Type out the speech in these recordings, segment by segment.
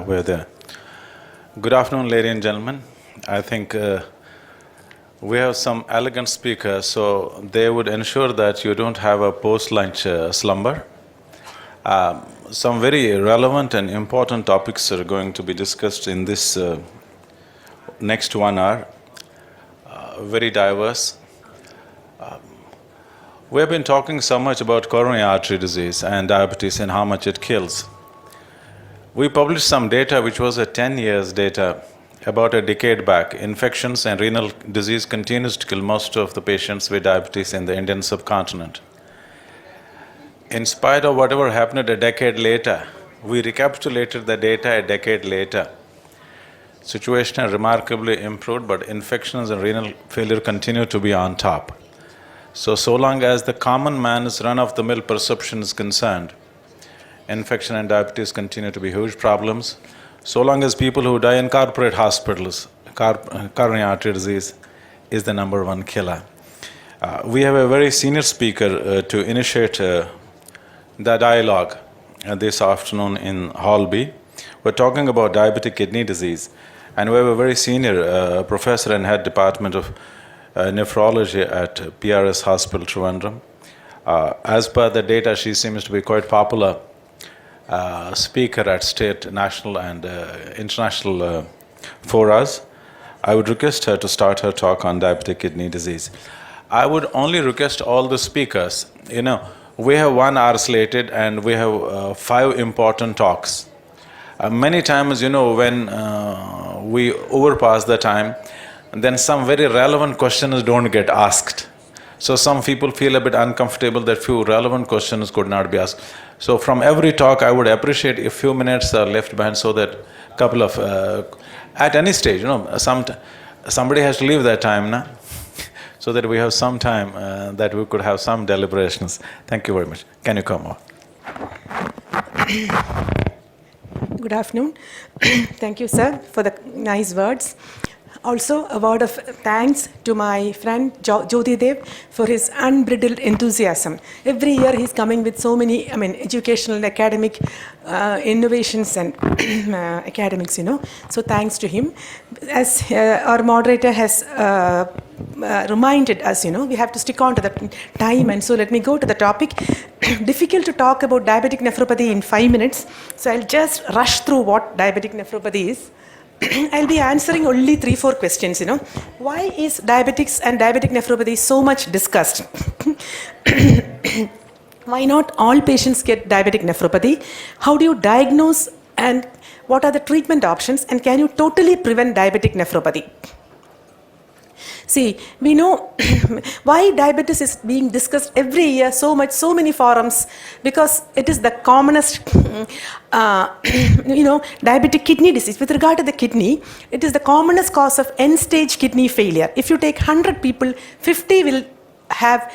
we're there. Good afternoon, ladies and gentlemen. I think we have some elegant speakers, so they would ensure that you don't have a post-lunch slumber. Some very relevant and important topics are going to be discussed in this next 1 hour. Very diverse. We have been talking so much about coronary artery disease and diabetes and how much it kills. We published some data which was a 10 years data about a decade back. Infections and renal disease continues to kill most of the patients with diabetes in the Indian subcontinent. In spite of whatever happened a decade later, we recapitulated the data a decade later. Situation has remarkably improved, but infections and renal failure continue to be on top. So long as the common man's run-of-the-mill perception is concerned, infection and diabetes continue to be huge problems. So long as people who die in corporate hospitals, coronary artery disease is the number one killer. We have a very senior speaker to initiate the dialogue this afternoon in Hall B. We're talking about diabetic kidney disease, and we have a very senior professor and head department of nephrology at PRS Hospital, Trivandrum. As per the data, she seems to be quite popular speaker at state, national, and international forums. I would request her to start her talk on diabetic kidney disease. I would only request all the speakers, we have 1 hour slated and we have 5 important talks. Many times, when we overpass the time, then some very relevant questions don't get asked. So some people feel a bit uncomfortable that few relevant questions could not be asked. So from every talk, I would appreciate if few minutes are left behind so that couple of, at any stage, somebody has to leave that time now, so that we have some time that we could have some deliberations. Thank you very much. Can you come over? Good afternoon. Thank you, sir, for the nice words. Also, a word of thanks to my friend Jyoti Dev for his unbridled enthusiasm. Every year he's coming with so many, educational and academic innovations and academics, So thanks to him. As our moderator has reminded us, we have to stick on to the time, and so let me go to the topic. Difficult to talk about diabetic nephropathy in 5 minutes, so I'll just rush through what diabetic nephropathy is. I'll be answering only 3-4 questions, Why is diabetics and diabetic nephropathy so much discussed? Why not all patients get diabetic nephropathy? How do you diagnose and what are the treatment options? And can you totally prevent diabetic nephropathy? See, we know why diabetes is being discussed every year so many forums, because it is the commonest, diabetic kidney disease. With regard to the kidney, it is the commonest cause of end-stage kidney failure. If you take 100 people, 50 will have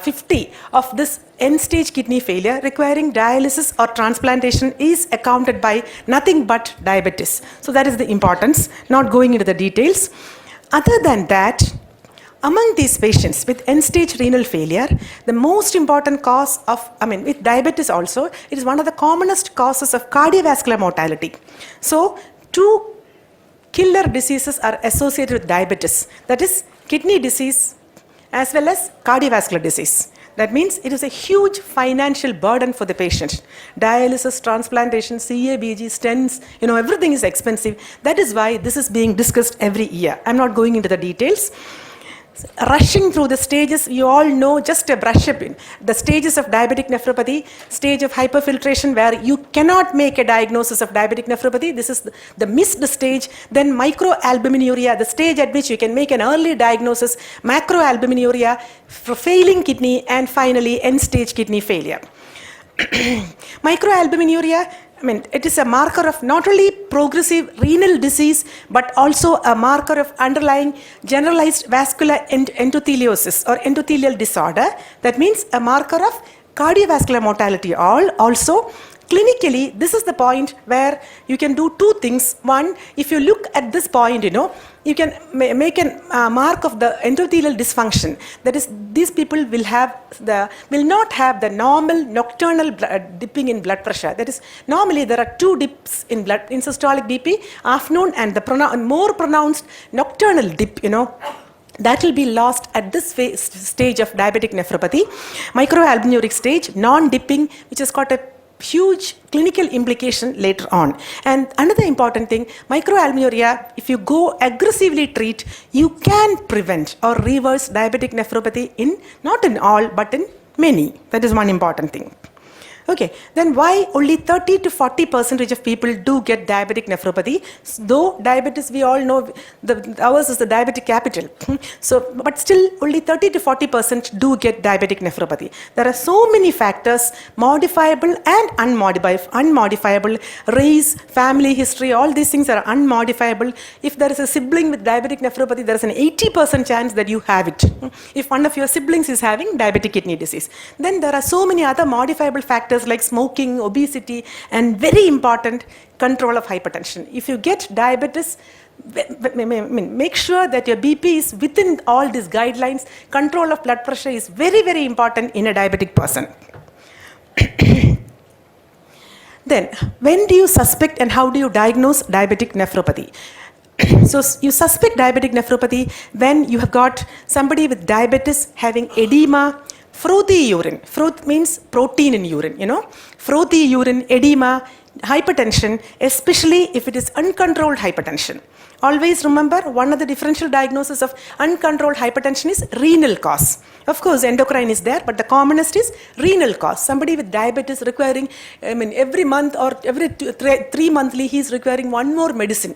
50 of this end-stage kidney failure requiring dialysis or transplantation is accounted by nothing but diabetes. So that is the importance, not going into the details. Other than that, among these patients with end-stage renal failure, the most important cause of, with diabetes also, it is one of the commonest causes of cardiovascular mortality. So, 2 killer diseases are associated with diabetes. That is kidney disease as well as cardiovascular disease. That means it is a huge financial burden for the patient. Dialysis, transplantation, CABG, stents, everything is expensive. That is why this is being discussed every year. I'm not going into the details. Rushing through the stages, you all know, just a brush up in the stages of diabetic nephropathy. Stage of hyperfiltration, where you cannot make a diagnosis of diabetic nephropathy. This is the missed stage. Then microalbuminuria, the stage at which you can make an early diagnosis. Macroalbuminuria, failing kidney, and finally end-stage kidney failure. Microalbuminuria, it is a marker of not only progressive renal disease, but also a marker of underlying generalized vascular endotheliosis or endothelial disorder. That means a marker of cardiovascular mortality also. Clinically, this is the point where you can do two things. One, if you look at this point, you can make a mark of the endothelial dysfunction. That is, these people will not have the normal nocturnal dipping in blood pressure. That is, normally there are two dips in systolic BP, afternoon and the more pronounced nocturnal dip, that will be lost at this stage of diabetic nephropathy. Microalbuminuric stage, non-dipping, which has got a huge clinical implication later on. And another important thing, microalbuminuria, if you go aggressively treat, you can prevent or reverse diabetic nephropathy not in all, but in many. That is one important thing. Okay, then why only 30 to 40% of people do get diabetic nephropathy? Though diabetes, we all know, ours is the diabetic capital. But still only 30 to 40% do get diabetic nephropathy. There are so many factors, modifiable and unmodifiable. Race, family history, all these things are unmodifiable. If there is a sibling with diabetic nephropathy, there is an 80% chance that you have it. If one of your siblings is having diabetic kidney disease. Then there are so many other modifiable factors like smoking, obesity, and very important, control of hypertension. If you get diabetes, make sure that your BP is within all these guidelines. Control of blood pressure is very, very important in a diabetic person. Then, when do you suspect and how do you diagnose diabetic nephropathy? So you suspect diabetic nephropathy when you have got somebody with diabetes having edema, frothy urine. Froth means protein in urine, Frothy urine, edema, hypertension, especially if it is uncontrolled hypertension. Always remember, one of the differential diagnoses of uncontrolled hypertension is renal cause. Of course, endocrine is there, but the commonest is renal cause. Somebody with diabetes requiring, every month or every 3 monthly, he is requiring one more medicine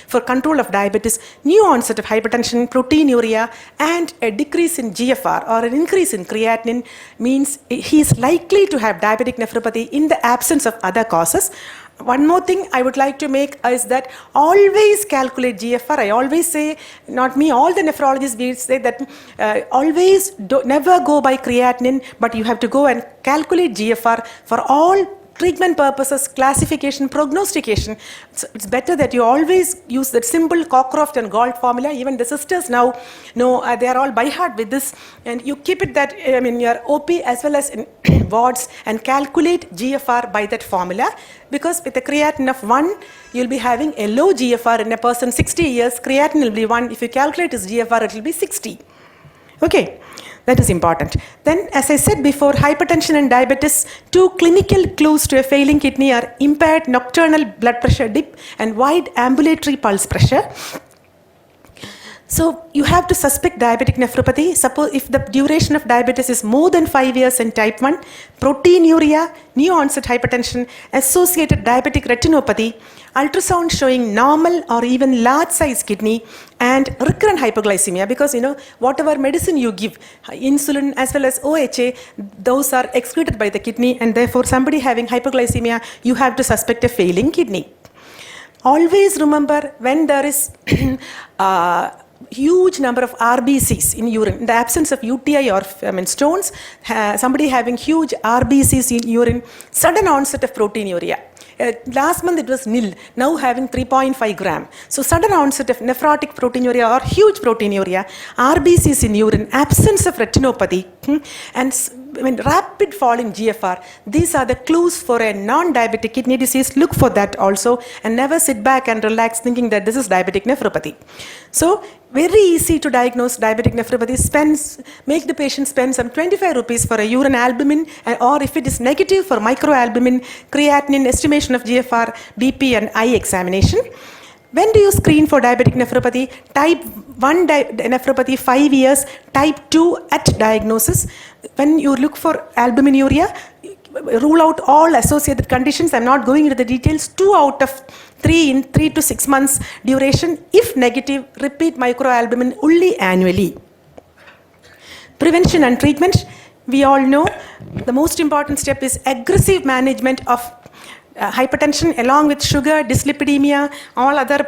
for control of diabetes. New onset of hypertension, proteinuria, and a decrease in GFR or an increase in creatinine means he is likely to have diabetic nephropathy in the absence of other causes. One more thing I would like to make is that always calculate GFR. I always say, not me, all the nephrologists will say that never go by creatinine, but you have to go and calculate GFR for all treatment purposes, classification, prognostication. It's better that you always use that simple Cockcroft and Gault formula. Even the sisters now know, they are all by heart with this. And you keep it that in your OP as well as in wards and calculate GFR by that formula. Because with a creatinine of 1, you'll be having a low GFR in a person 60 years. Creatinine will be 1. If you calculate his GFR, it will be 60. Okay. That is important. Then, as I said before, hypertension and diabetes, two clinical clues to a failing kidney are impaired nocturnal blood pressure dip and wide ambulatory pulse pressure. So, you have to suspect diabetic nephropathy. Suppose if the duration of diabetes is more than 5 years in type 1, proteinuria, new onset hypertension, associated diabetic retinopathy, ultrasound showing normal or even large size kidney, and recurrent hypoglycemia, because whatever medicine you give, insulin as well as OHA, those are excreted by the kidney, and therefore somebody having hypoglycemia, you have to suspect a failing kidney. Always remember, when there is huge number of RBCs in urine, in the absence of UTI or stones, somebody having huge RBCs in urine, sudden onset of proteinuria. Last month it was nil, now having 3.5 gram. So sudden onset of nephrotic proteinuria or huge proteinuria, RBCs in urine, absence of retinopathy, and rapid fall in GFR. These are the clues for a non-diabetic kidney disease. Look for that also, and never sit back and relax thinking that this is diabetic nephropathy. So very easy to diagnose diabetic nephropathy. Make the patient spend some 25 rupees for a urine albumin, or if it is negative, for microalbumin, creatinine, estimation of GFR, BP, and eye examination. When do you screen for diabetic nephropathy? Type 1 nephropathy 5 years, type 2 at diagnosis. When you look for albuminuria, rule out all associated conditions. I'm not going into the details. 2 out of 3 in 3 to 6 months duration. If negative, repeat microalbumin only annually. Prevention and treatment. We all know the most important step is aggressive management of hypertension along with sugar, dyslipidemia, all other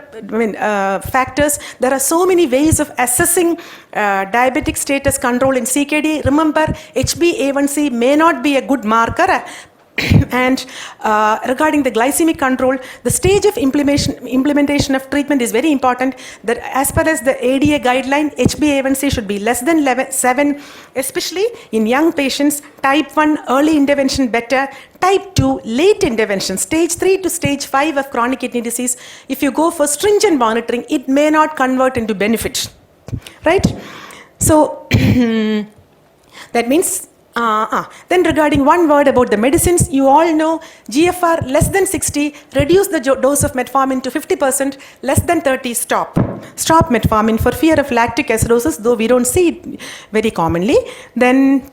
factors. There are so many ways of assessing diabetic status control in CKD. Remember, HbA1c may not be a good marker. And regarding the glycemic control, the stage of implementation of treatment is very important. That as per as the ADA guideline, HbA1c should be less than 7, especially in young patients. Type 1 early intervention better. Type 2 late intervention, stage 3 to stage 5 of chronic kidney disease. If you go for stringent monitoring, it may not convert into benefit, right? So that means. Then regarding one word about the medicines, you all know GFR less than 60, reduce the dose of metformin to 50%, less than 30, stop. Stop metformin for fear of lactic acidosis, though we don't see it very commonly. Then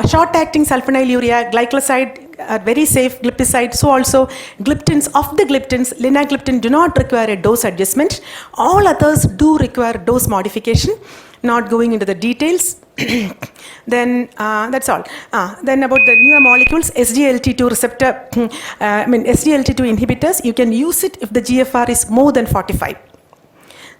short-acting sulfonylurea, glycoside are very safe, glipizide. So also gliptins, of the gliptins, linagliptin do not require a dose adjustment. All others do require dose modification. Not going into the details. Then that's all. Then about the newer molecules, SGLT2 receptor, SGLT2 inhibitors, you can use it if the GFR is more than 45.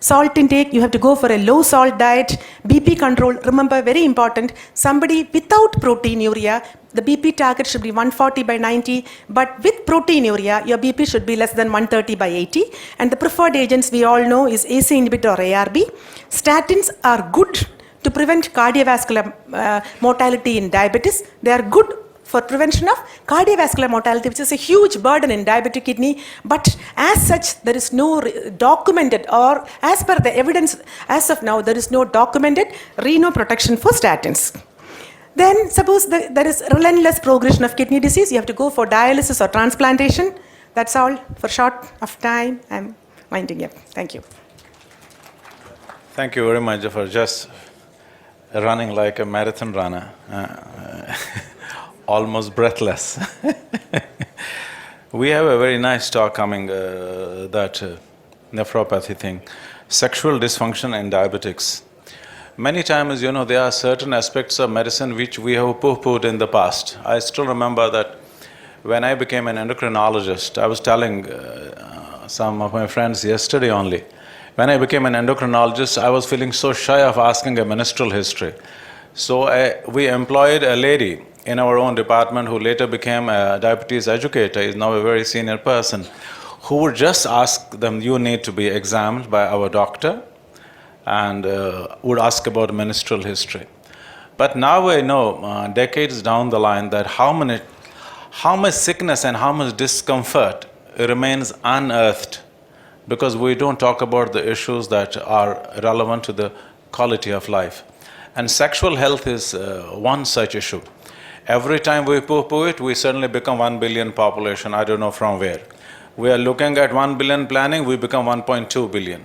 Salt intake, you have to go for a low salt diet. BP control, remember, very important. Somebody without proteinuria, the BP target should be 140 by 90, but with proteinuria, your BP should be less than 130 by 80. And the preferred agents we all know is AC inhibitor or ARB. Statins are good to prevent cardiovascular mortality in diabetes. They are good for prevention of cardiovascular mortality, which is a huge burden in diabetic kidney. But as such, there is no documented, or as per the evidence as of now, there is no documented renoprotection for statins. Then suppose there is relentless progression of kidney disease, you have to go for dialysis or transplantation. That's all. For short of time, I'm winding up. Thank you. Thank you very much for just running like a marathon runner. Almost breathless. We have a very nice talk coming, that nephropathy thing, sexual dysfunction and diabetics. Many times, there are certain aspects of medicine which we have poo-pooed in the past. I still remember that when I became an endocrinologist, I was telling some of my friends yesterday only, when I became an endocrinologist, I was feeling so shy of asking a menstrual history. So we employed a lady in our own department who later became a diabetes educator, is now a very senior person, who would just ask them, you need to be examined by our doctor, and would ask about menstrual history. But now I know, decades down the line, that how much sickness and how much discomfort remains unearthed because we don't talk about the issues that are relevant to the quality of life. And sexual health is one such issue. Every time we poo-poo it, we suddenly become 1 billion population, I don't know from where. We are looking at 1 billion planning, we become 1.2 billion.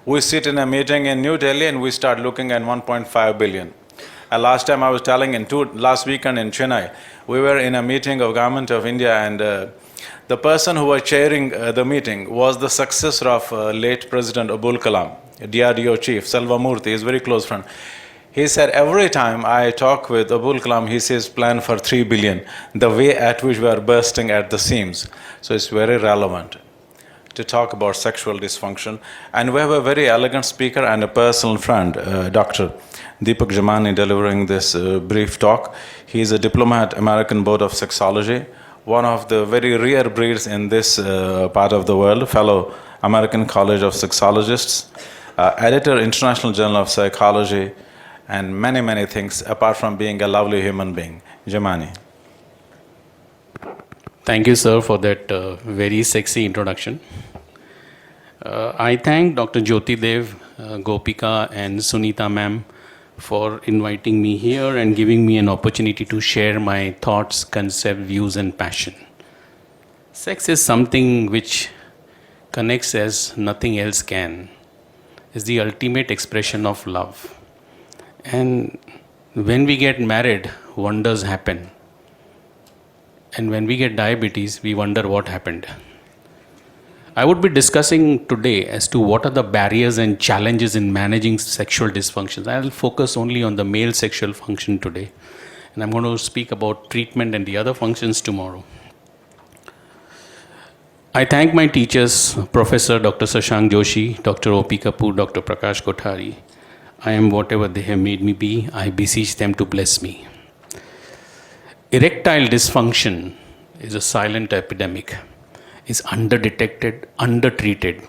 We sit in a meeting in New Delhi and we start looking at 1.5 billion. And last time I was telling last weekend in Chennai, we were in a meeting of Government of India, and the person who was chairing the meeting was the successor of late President Abul Kalam, DRDO chief, Selvamurthy, his very close friend. He said, every time I talk with Abul Kalam, he says plan for 3 billion, the way at which we are bursting at the seams. So it's very relevant to talk about sexual dysfunction. And we have a very elegant speaker and a personal friend, Dr. Deepak Jamani, delivering this brief talk. He is a diplomat, American Board of Sexology, one of the very rare breeds in this part of the world, fellow American College of Sexologists, editor, International Journal of Psychology, and many, many things, apart from being a lovely human being. Jamani. Thank you, sir, for that very sexy introduction. I thank Dr. Jyoti Dev, Gopika, and Sunita ma'am for inviting me here and giving me an opportunity to share my thoughts, concept, views, and passion. Sex is something which connects as nothing else can. It's the ultimate expression of love. And when we get married, wonders happen. And when we get diabetes, we wonder what happened. I would be discussing today as to what are the barriers and challenges in managing sexual dysfunctions. I'll focus only on the male sexual function today. And I'm going to speak about treatment and the other functions tomorrow. I thank my teachers, Professor Dr. Shashank Joshi, Dr. O.P. Kapoor, Dr. Prakash Kothari. I am whatever they have made me be. I beseech them to bless me. erectile dysfunction is a silent epidemic, is underdetected, undertreated.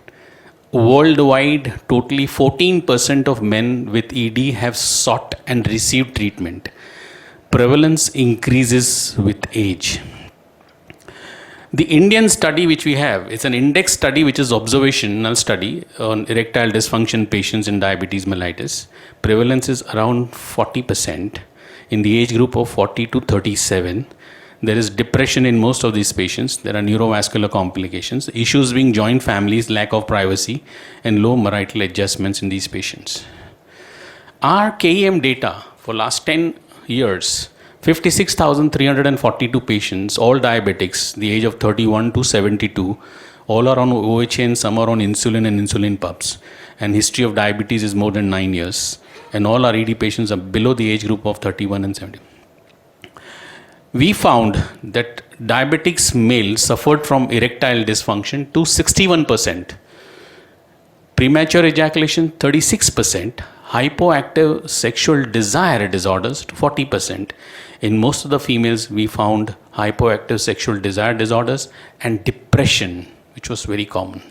Worldwide, totally 14% of men with ED have sought and received treatment. Prevalence increases with age. The Indian study which we have, it's an index study which is observational study on erectile dysfunction patients in diabetes mellitus. Prevalence is around 40% in the age group of 40 to 37. There is depression in most of these patients. There are neurovascular complications. Issues being joint families, lack of privacy, and low marital adjustments in these patients. Our KEM data for last 10 years, 56,342 patients, all diabetics, the age of 31 to 72, all are on OHA and some are on insulin and insulin pumps. And history of diabetes is more than 9 years. And all our ED patients are below the age group of 31 and 70. We found that diabetics male suffered from erectile dysfunction to 61%, premature ejaculation 36%, hypoactive sexual desire disorders to 40%. In most of the females, we found hypoactive sexual desire disorders and depression, which was very common.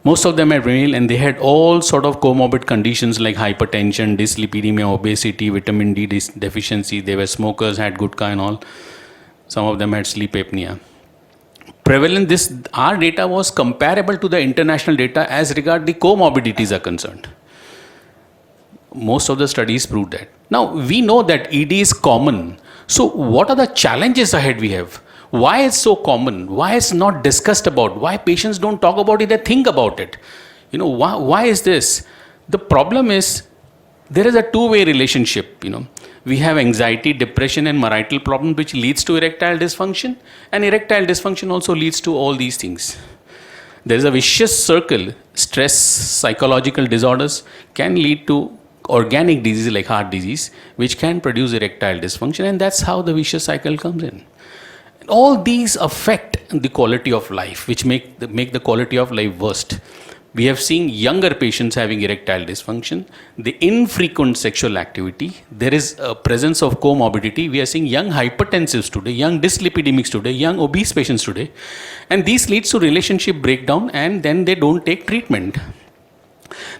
Most of them had renal and they had all sort of comorbid conditions like hypertension, dyslipidemia, obesity, vitamin D deficiency. They were smokers, had gutka and all. Some of them had sleep apnea. Our data was comparable to the international data as regard the comorbidities are concerned. Most of the studies proved that. Now, we know that ED is common. So, what are the challenges ahead we have? Why it's so common? Why it's not discussed about? Why patients don't talk about it, they think about it? Why is this? The problem is, there is a two-way relationship, We have anxiety, depression and marital problem which leads to erectile dysfunction, and erectile dysfunction also leads to all these things. There is a vicious circle. Stress, psychological disorders can lead to organic disease like heart disease, which can produce erectile dysfunction, and that's how the vicious cycle comes in. All these affect the quality of life, which make the quality of life worst. We have seen younger patients having erectile dysfunction, the infrequent sexual activity, there is a presence of comorbidity. We are seeing young hypertensives today, young dyslipidemics today, young obese patients today, and this leads to relationship breakdown, and then they don't take treatment.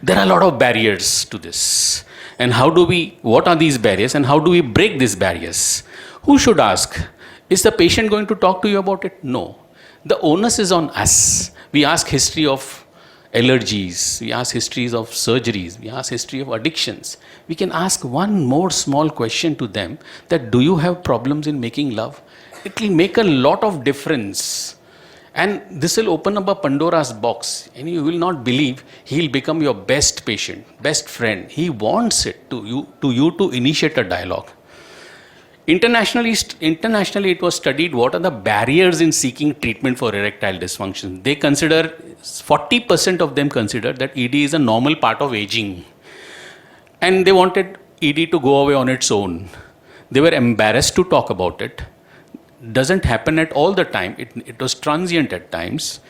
There are a lot of barriers to this. And what are these barriers and how do we break these barriers? Who should ask? Is the patient going to talk to you about it? No. The onus is on us. We ask history of allergies, we ask histories of surgeries, we ask history of addictions. We can ask one more small question to them, that do you have problems in making love? It will make a lot of difference. And this will open up a Pandora's box, and you will not believe he'll become your best patient, best friend. He wants it to you to initiate a dialogue. Internationally, it was studied what are the barriers in seeking treatment for erectile dysfunction. 40% of them consider that ED is a normal part of aging. And they wanted ED to go away on its own. They were embarrassed to talk about it. Doesn't happen at all the time. It was transient at times.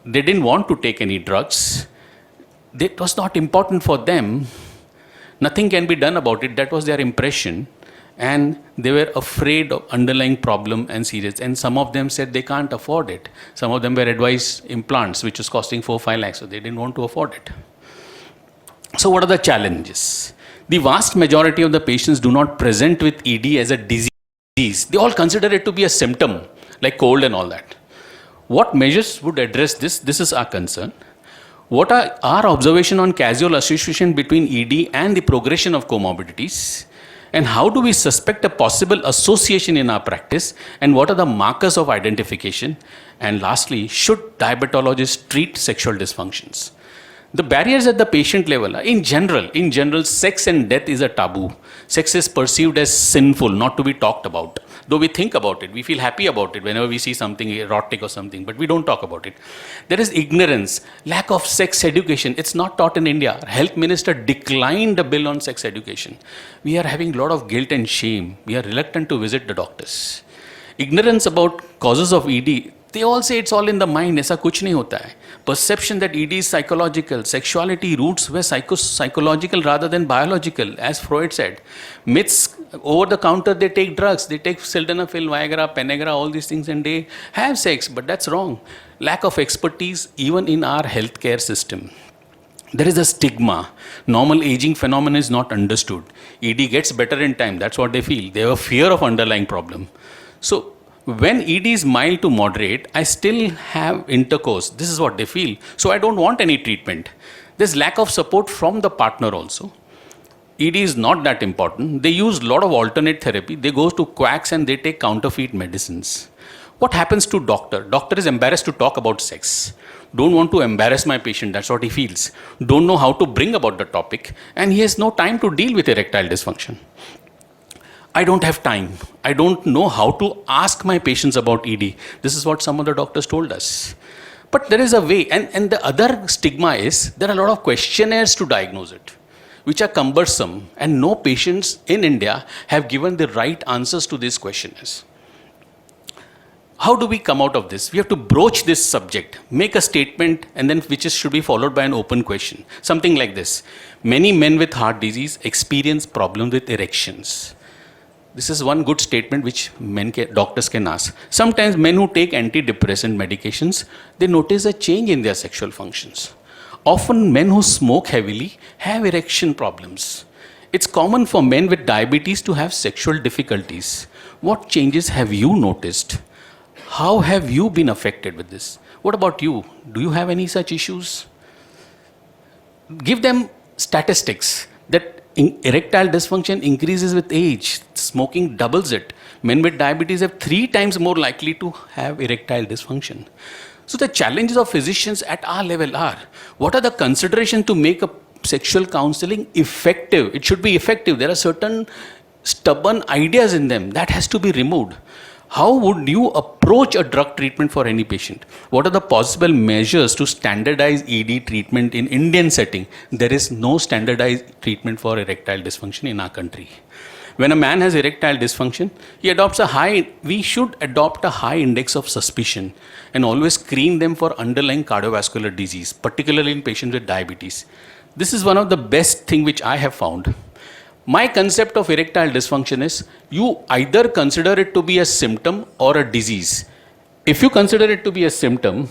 They didn't want to take any drugs. It was not important for them. Nothing can be done about it. That was their impression. And they were afraid of underlying problem and serious. And some of them said they can't afford it. Some of them were advised implants, which was costing 4-5 lakhs. So they didn't want to afford it. So what are the challenges? The vast majority of the patients do not present with ED as a disease. They all consider it to be a symptom, like cold and all that. What measures would address this? This is our concern. What are our observation on causal association between ED and the progression of comorbidities? And how do we suspect a possible association in our practice? And what are the markers of identification? And lastly, should diabetologists treat sexual dysfunctions? The barriers at the patient level are, in general, sex and death is a taboo. Sex is perceived as sinful, not to be talked about. Though we think about it, we feel happy about it whenever we see something erotic or something, but we don't talk about it. There is ignorance, lack of sex education. It's not taught in India. Health Minister declined a bill on sex education. We are having a lot of guilt and shame. We are reluctant to visit the doctors. Ignorance about causes of ED. They all say it's all in the mind. ऐसा कुछ नहीं होता है. Perception that ED is psychological. Sexuality roots were psychological rather than biological, as Freud said. Myths Over the counter, they take drugs. They take sildenafil, Viagra, Penegra, all these things, and they have sex. But that's wrong. Lack of expertise, even in our healthcare system. There is a stigma. Normal aging phenomenon is not understood. ED gets better in time. That's what they feel. They have a fear of underlying problem. So when ED is mild to moderate, I still have intercourse. This is what they feel. So I don't want any treatment. There's lack of support from the partner also. ED is not that important. They use a lot of alternate therapy. They go to quacks and they take counterfeit medicines. What happens to doctor? Doctor is embarrassed to talk about sex. Don't want to embarrass my patient. That's what he feels. Don't know how to bring about the topic. And he has no time to deal with erectile dysfunction. I don't have time. I don't know how to ask my patients about ED. This is what some of the doctors told us. But there is a way. And the other stigma is there are a lot of questionnaires to diagnose it, which are cumbersome. And no patients in India have given the right answers to these questionnaires. How do we come out of this? We have to broach this subject, make a statement, and then should be followed by an open question. Something like this. Many men with heart disease experience problems with erections. This is one good statement which doctors can ask. Sometimes men who take antidepressant medications, they notice a change in their sexual functions. Often men who smoke heavily have erection problems. It's common for men with diabetes to have sexual difficulties. What changes have you noticed? How have you been affected with this? What about you? Do you have any such issues? Give them statistics that erectile dysfunction increases with age. Smoking doubles it. Men with diabetes have 3 times more likely to have erectile dysfunction. So the challenges of physicians at our level are, what are the considerations to make a sexual counseling effective? It should be effective. There are certain stubborn ideas in them that has to be removed. How would you approach a drug treatment for any patient? What are the possible measures to standardize ED treatment in Indian setting? There is no standardized treatment for erectile dysfunction in our country. When a man has erectile dysfunction, we should adopt a high index of suspicion and always screen them for underlying cardiovascular disease, particularly in patients with diabetes. This is one of the best things which I have found. My concept of erectile dysfunction is you either consider it to be a symptom or a disease. If you consider it to be a symptom,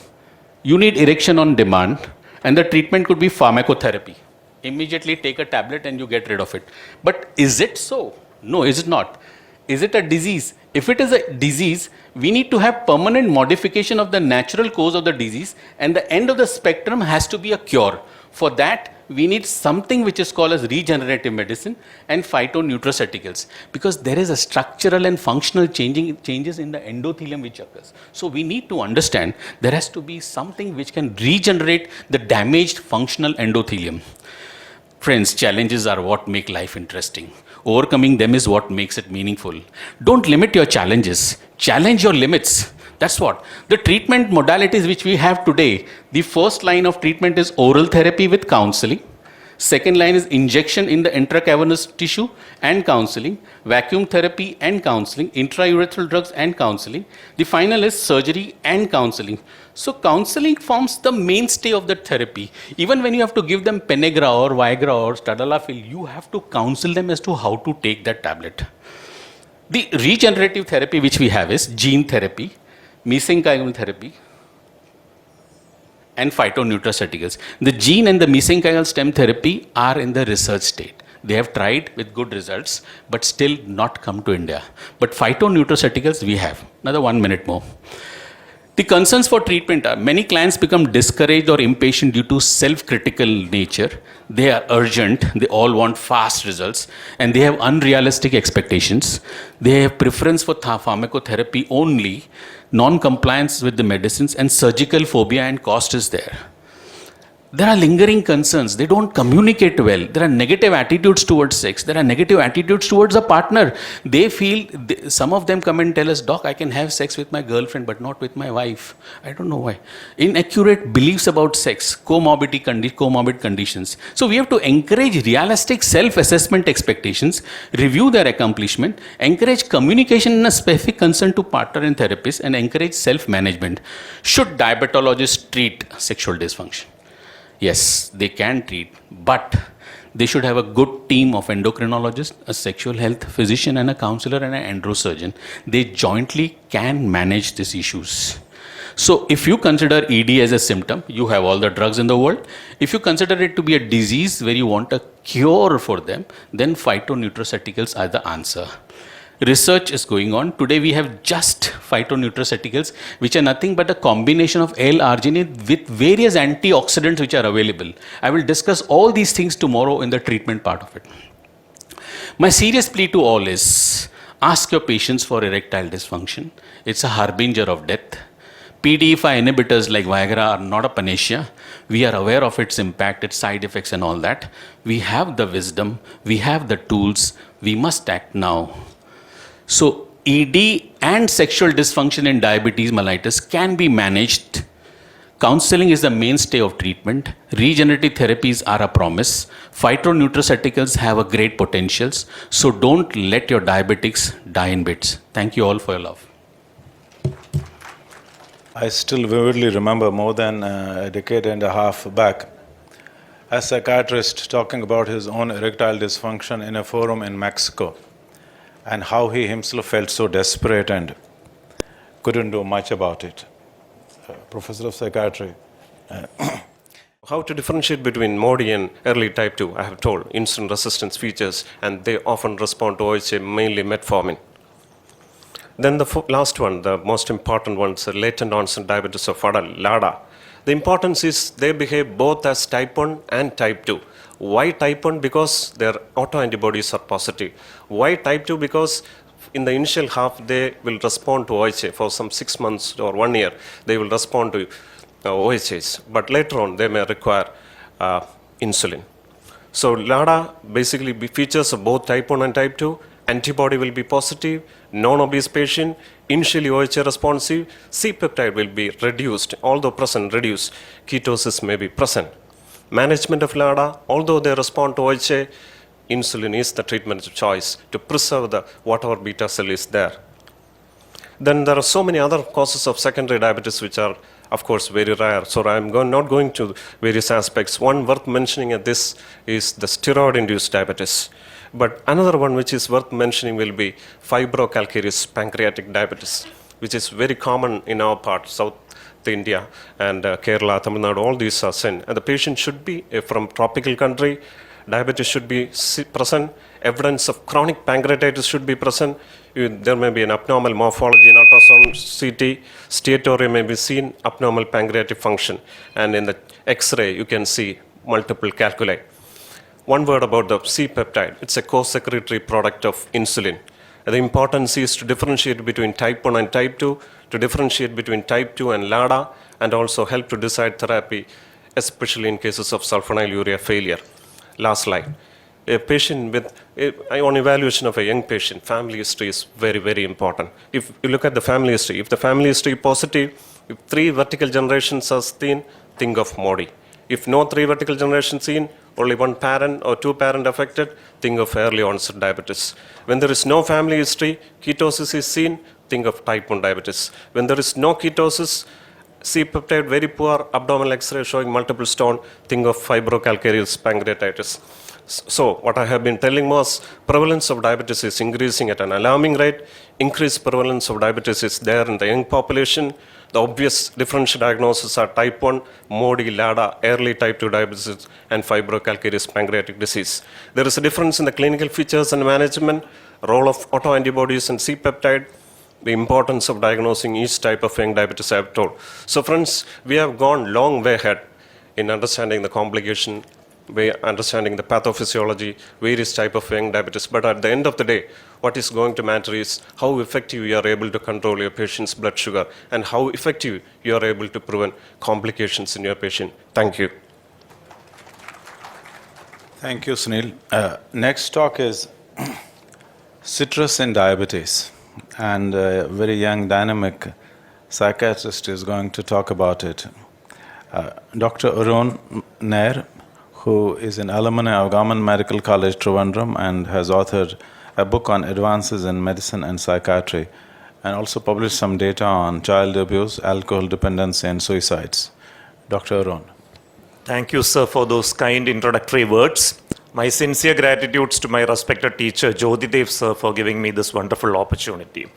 you need erection on demand, and the treatment could be pharmacotherapy. Immediately take a tablet and you get rid of it. But is it so? No, is it not? Is it a disease? If it is a disease, we need to have permanent modification of the natural cause of the disease, and the end of the spectrum has to be a cure. For that, we need something which is called as regenerative medicine and phytonutraceuticals, because there is a structural and functional changes in the endothelium which occurs. So we need to understand there has to be something which can regenerate the damaged functional endothelium. Friends, challenges are what make life interesting. Overcoming them is what makes it meaningful. Don't limit your challenges. Challenge your limits. That's what. The treatment modalities which we have today, the first line of treatment is oral therapy with counseling. Second line is injection in the intracavernous tissue and counseling, vacuum therapy and counseling, intraurethral drugs and counseling. The final is surgery and counseling. So counseling forms the mainstay of the therapy. Even when you have to give them Penegra or Viagra or Tadalafil, you have to counsel them as to how to take that tablet. The regenerative therapy which we have is gene therapy, mesenchymal therapy, and phytonutraceuticals. The gene and the mesenchymal stem therapy are in the research state. They have tried with good results, but still not come to India. But phytonutraceuticals we have. Another 1 minute more. The concerns for treatment are many clients become discouraged or impatient due to self-critical nature. They are urgent, they all want fast results, and they have unrealistic expectations. They have preference for pharmacotherapy only, non-compliance with the medicines, and surgical phobia and cost is there. There are lingering concerns. They don't communicate well. There are negative attitudes towards sex. There are negative attitudes towards a partner. They feel, some of them come and tell us, Doc, I can have sex with my girlfriend, but not with my wife. I don't know why. Inaccurate beliefs about sex, comorbid conditions. So we have to encourage realistic self-assessment expectations, review their accomplishment, encourage communication in a specific concern to partner and therapist, and encourage self-management. Should diabetologists treat sexual dysfunction? Yes, they can treat, but They should have a good team of endocrinologists, a sexual health physician, and a counselor and an androsurgeon. They jointly can manage these issues. So if you consider ED as a symptom, you have all the drugs in the world. If you consider it to be a disease where you want a cure for them, then phytonutraceuticals are the answer. Research is going on. Today we have just phytonutraceuticals, which are nothing but a combination of L-arginine with various antioxidants which are available. I will discuss all these things tomorrow in the treatment part of it. My serious plea to all is, ask your patients for erectile dysfunction. It's a harbinger of death. PDE5 inhibitors like Viagra are not a panacea. We are aware of its impact, its side effects and all that. We have the wisdom, we have the tools, we must act now. So ED and sexual dysfunction in diabetes mellitus can be managed. Counseling is the mainstay of treatment. Regenerative therapies are a promise. Phytonutraceuticals have a great potentials. So don't let your diabetics die in bits. Thank you all for your love. I still vividly remember more than a decade and a half back, a psychiatrist talking about his own erectile dysfunction in a forum in Mexico, and how he himself felt so desperate and couldn't do much about it. Professor of Psychiatry. How to differentiate between MODY and early type 2, I have told, insulin resistance features, and they often respond to OHA, mainly metformin. Then the last one, the most important one, is latent onset diabetes of adult, LADA. The importance is they behave both as type 1 and type 2. Why type 1? Because their autoantibodies are positive. Why type 2? Because in the initial half, they will respond to OHA for some 6 months or 1 year. They will respond to OHAs, but later on, they may require insulin. So LADA basically features of both type 1 and type 2. Antibody will be positive, non-obese patient, initially OHA responsive, C-peptide will be reduced, although present, reduced, ketosis may be present. Management of LADA, although they respond to OHA, insulin is the treatment of choice to preserve the whatever beta cell is there. Then there are so many other causes of secondary diabetes which are, of course, very rare. So I'm not going to various aspects. One worth mentioning at this is the steroid-induced diabetes. But another one which is worth mentioning will be fibrocalcareous pancreatic diabetes, which is very common in our part, South India and Kerala, Tamil Nadu, all these are seen. And the patient should be from tropical country, diabetes should be present, evidence of chronic pancreatitis should be present. There may be an abnormal morphology in ultrasound CT, steatorrhea may be seen, abnormal pancreatic function. And in the X-ray, you can see multiple calculi. One word about the C-peptide. It's a co-secretory product of insulin. The importance is to differentiate between type 1 and type 2, to differentiate between type 2 and LADA, and also help to decide therapy, especially in cases of sulfonylurea failure. Last slide. A patient with, on evaluation of a young patient, family history is very, very important. If you look at the family history, if the family history is positive, if 3 vertical generations are seen, think of MODY. If no 3 vertical generations seen, only 1 parent or 2 parent affected, think of early onset diabetes. When there is no family history, ketosis is seen, think of type 1 diabetes. When there is no ketosis, C-peptide very poor, abdominal X-ray showing multiple stone, think of fibrocalcareous pancreatitis. So what I have been telling was prevalence of diabetes is increasing at an alarming rate. Increased prevalence of diabetes is there in the young population. The obvious differential diagnoses are type 1, MODY, LADA, early type 2 diabetes, and fibrocalcareous pancreatic disease. There is a difference in the clinical features and management, role of autoantibodies and C-peptide, the importance of diagnosing each type of young diabetes I have told. So friends, we have gone long way ahead in understanding the complication, understanding the pathophysiology, various type of young diabetes. But at the end of the day, what is going to matter is how effective you are able to control your patient's blood sugar and how effective you are able to prevent complications in your patient. Thank you. Thank you, Sunil. Next talk is citrus in diabetes, and a very young, dynamic psychiatrist is going to talk about it. Dr. Arun Nair, who is an alumni of Government Medical College, Trivandrum, and has authored a book on advances in medicine and psychiatry, and also published some data on child abuse, alcohol dependency, and suicides. Dr. Arun. Thank you, sir, for those kind introductory words. My sincere gratitudes to my respected teacher, Jyotidev sir, for giving me this wonderful opportunity.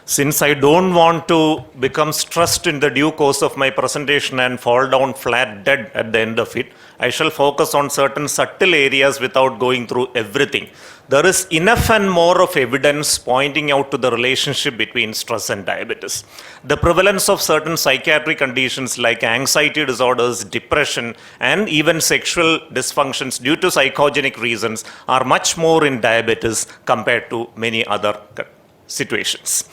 Since I don't want to become stressed in the due course of my presentation and fall down flat dead at the end of it, I shall focus on certain subtle areas without going through everything. There is enough and more of evidence pointing out to the relationship between stress and diabetes. The prevalence of certain psychiatric conditions like anxiety disorders, depression, and even sexual dysfunctions due to psychogenic reasons are much more in diabetes compared to many other situations.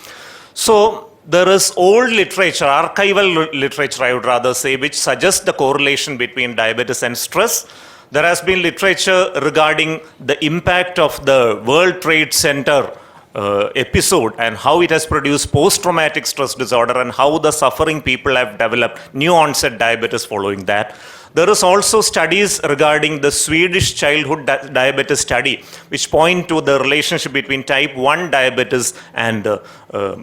So there is old literature, archival literature I would rather say, which suggests the correlation between diabetes and stress. There has been literature regarding the impact of the World Trade Center episode and how it has produced post-traumatic stress disorder and how the suffering people have developed new onset diabetes following that. There is also studies regarding the Swedish childhood diabetes study, which point to the relationship between type 1 diabetes and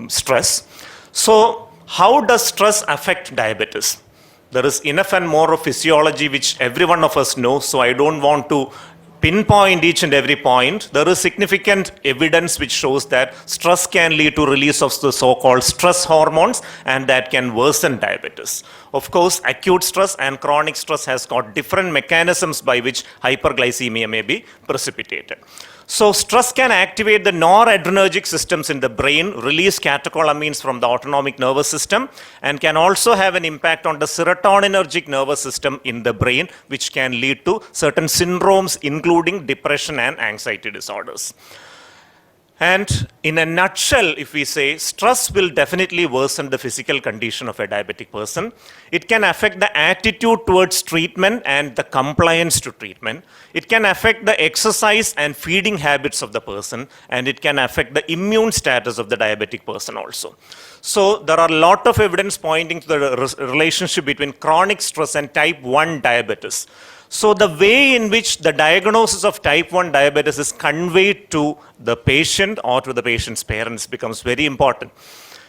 stress. So how does stress affect diabetes? There is enough and more of physiology which every one of us knows, so I don't want to pinpoint each and every point. There is significant evidence which shows that stress can lead to release of the so-called stress hormones, and that can worsen diabetes. Of course, acute stress and chronic stress has got different mechanisms by which hyperglycemia may be precipitated. So stress can activate the noradrenergic systems in the brain, release catecholamines from the autonomic nervous system, and can also have an impact on the serotoninergic nervous system in the brain, which can lead to certain syndromes, including depression and anxiety disorders. And in a nutshell, if we say, stress will definitely worsen the physical condition of a diabetic person. It can affect the attitude towards treatment and the compliance to treatment. It can affect the exercise and feeding habits of the person, and it can affect the immune status of the diabetic person also. So there are a lot of evidence pointing to the relationship between chronic stress and type 1 diabetes. So the way in which the diagnosis of type 1 diabetes is conveyed to the patient or to the patient's parents becomes very important.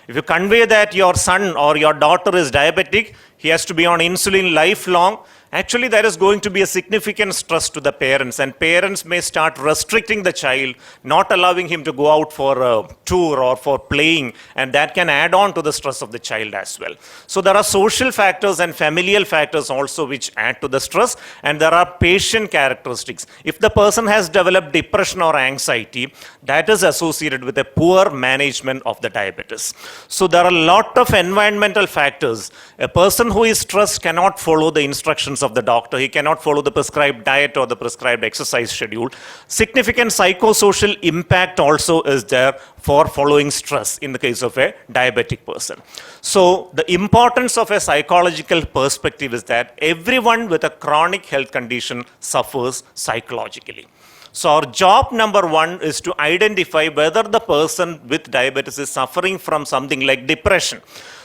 If you convey that your son or your daughter is diabetic, he has to be on insulin lifelong, actually there is going to be a significant stress to the parents, and parents may start restricting the child, not allowing him to go out for a tour or for playing, and that can add on to the stress of the child as well. So there are social factors and familial factors also which add to the stress, and there are patient characteristics. If the person has developed depression or anxiety, that is associated with a poor management of the diabetes. So there are a lot of environmental factors. A person who is stressed cannot follow the instructions of the doctor. He cannot follow the prescribed diet or the prescribed exercise schedule. Significant psychosocial impact also is there for following stress in the case of a diabetic person. So the importance of a psychological perspective is that everyone with a chronic health condition suffers psychologically. So our job number one is to identify whether the person with diabetes is suffering from something like depression.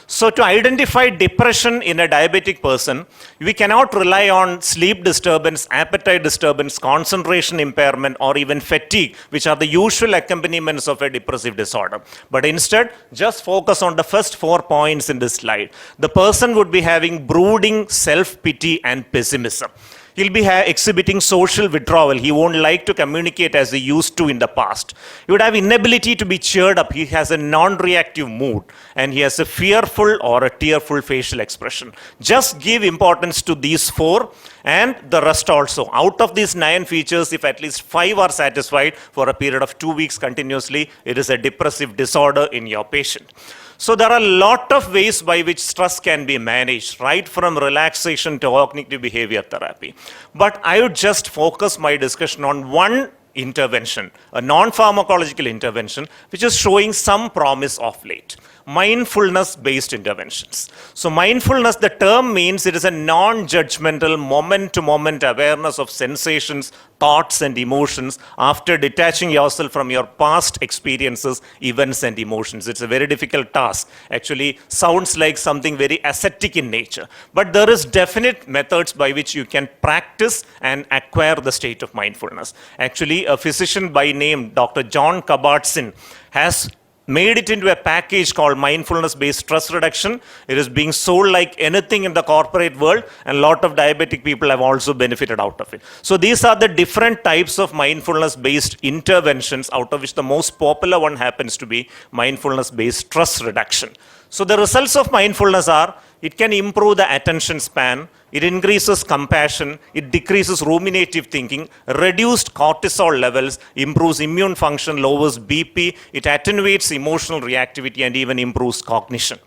So to identify depression in a diabetic person, we cannot rely on sleep disturbance, appetite disturbance, concentration impairment, or even fatigue, which are the usual accompaniments of a depressive disorder. But instead, just focus on the first 4 points in this slide. The person would be having brooding self-pity and pessimism. He'll be exhibiting social withdrawal. He won't like to communicate as he used to in the past. He would have inability to be cheered up. He has a non-reactive mood, and he has a fearful or a tearful facial expression. Just give importance to these 4 and the rest also. Out of these 9 features, if at least 5 are satisfied for a period of 2 weeks continuously, it is a depressive disorder in your patient. So there are a lot of ways by which stress can be managed, right from relaxation to cognitive behavior therapy. But I would just focus my discussion on one intervention, a non-pharmacological intervention, which is showing some promise of late. Mindfulness-based interventions. So mindfulness, the term means it is a non-judgmental, moment-to-moment awareness of sensations, thoughts, and emotions after detaching yourself from your past experiences, events, and emotions. It's a very difficult task. Actually, sounds like something very ascetic in nature. But there is definite methods by which you can practice and acquire the state of mindfulness. Actually, a physician by name, Dr. John Kabat-Zinn, has made it into a package called mindfulness-based stress reduction. It is being sold like anything in the corporate world, and a lot of diabetic people have also benefited out of it. So these are the different types of mindfulness-based interventions, out of which the most popular one happens to be mindfulness-based stress reduction. So the results of mindfulness are, it can improve the attention span, it increases compassion, it decreases ruminative thinking, reduced cortisol levels, improves immune function, lowers BP, it attenuates emotional reactivity, and even improves cognition.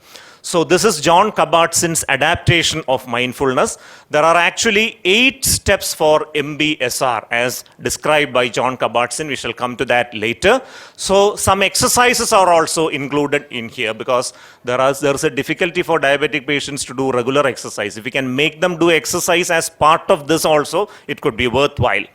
So this is John Kabat-Zinn's adaptation of mindfulness. There are actually 8 steps for MBSR as described by John Kabat-Zinn. We shall come to that later. So some exercises are also included in here because there is a difficulty for diabetic patients to do regular exercise. If we can make them do exercise as part of this also, it could be worthwhile.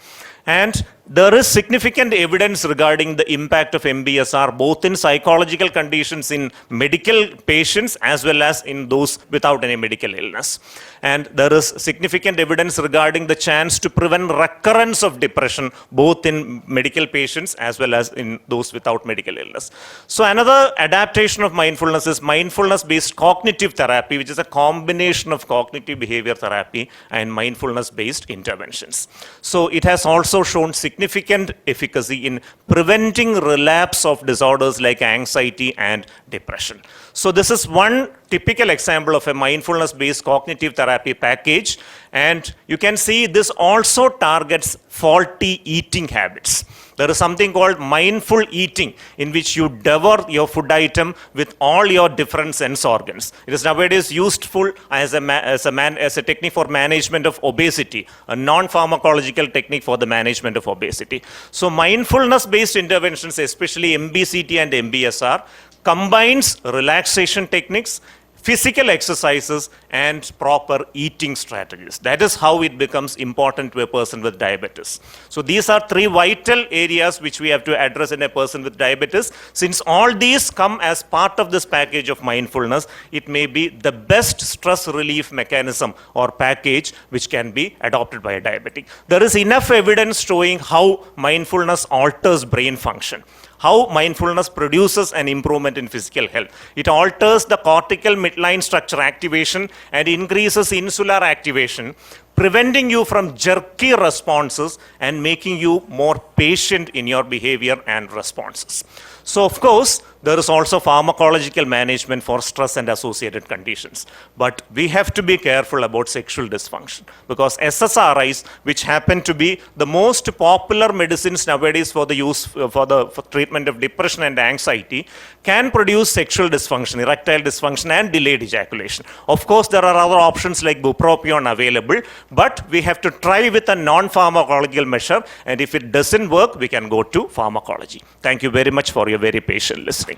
And there is significant evidence regarding the impact of MBSR both in psychological conditions in medical patients as well as in those without any medical illness. And there is significant evidence regarding the chance to prevent recurrence of depression both in medical patients as well as in those without medical illness. So another adaptation of mindfulness is mindfulness-based cognitive therapy, which is a combination of cognitive behavior therapy and mindfulness-based interventions. So it has also shown significant efficacy in preventing relapse of disorders like anxiety and depression. So this is one typical example of a mindfulness-based cognitive therapy package, and you can see this also targets faulty eating habits. There is something called mindful eating, in which you devour your food item with all your different sense organs. It is nowadays useful as a technique for management of obesity, a non-pharmacological technique for the management of obesity. So mindfulness-based interventions, especially MBCT and MBSR, combines relaxation techniques, physical exercises, and proper eating strategies. That is how it becomes important to a person with diabetes. So these are 3 vital areas which we have to address in a person with diabetes. Since all these come as part of this package of mindfulness, it may be the best stress relief mechanism or package which can be adopted by a diabetic. There is enough evidence showing how mindfulness alters brain function, how mindfulness produces an improvement in physical health. It alters the cortical midline structure activation and increases insular activation, preventing you from jerky responses and making you more patient in your behavior and responses. So of course, there is also pharmacological management for stress and associated conditions. But we have to be careful about sexual dysfunction because SSRIs, which happen to be the most popular medicines nowadays for the use for treatment of depression and anxiety, can produce sexual dysfunction, erectile dysfunction, and delayed ejaculation. Of course, there are other options like bupropion available, but we have to try with a non-pharmacological measure, and if it doesn't work, we can go to pharmacology. Thank you very much for your very patient listening.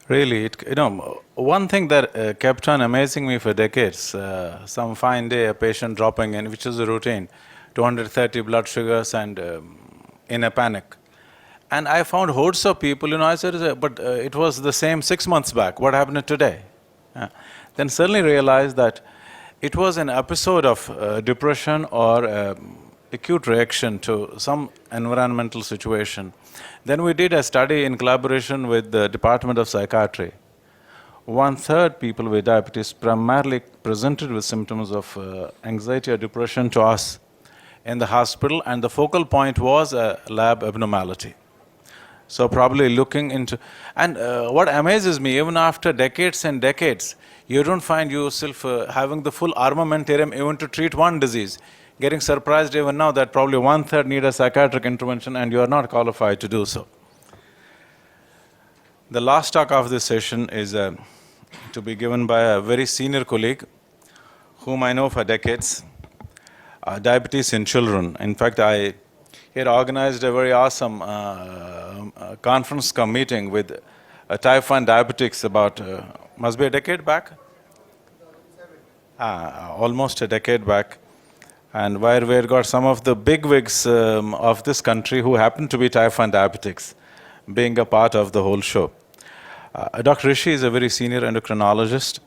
Really, one thing that kept on amazing me for decades, some fine day a patient dropping in, which is a routine, 230 blood sugars and in a panic. And I found hordes of people, I said, but it was the same 6 months back, what happened today? Then suddenly realized that it was an episode of depression or acute reaction to some environmental situation. Then we did a study in collaboration with the Department of Psychiatry. 1/3 people with diabetes primarily presented with symptoms of anxiety or depression to us in the hospital, and the focal point was a lab abnormality. So probably looking into, and what amazes me, even after decades and decades, you don't find yourself having the full armamentarium even to treat one disease. Getting surprised even now that probably 1/3 need a psychiatric intervention and you are not qualified to do so. The last talk of this session is to be given by a very senior colleague whom I know for decades, diabetes in children. In fact, I had organized a very awesome conference meeting with type 1 diabetics about, must be a decade back? Almost a decade back. And where we got some of the bigwigs of this country who happen to be type 1 diabetics being a part of the whole show. Dr. Rishi is a very senior endocrinologist.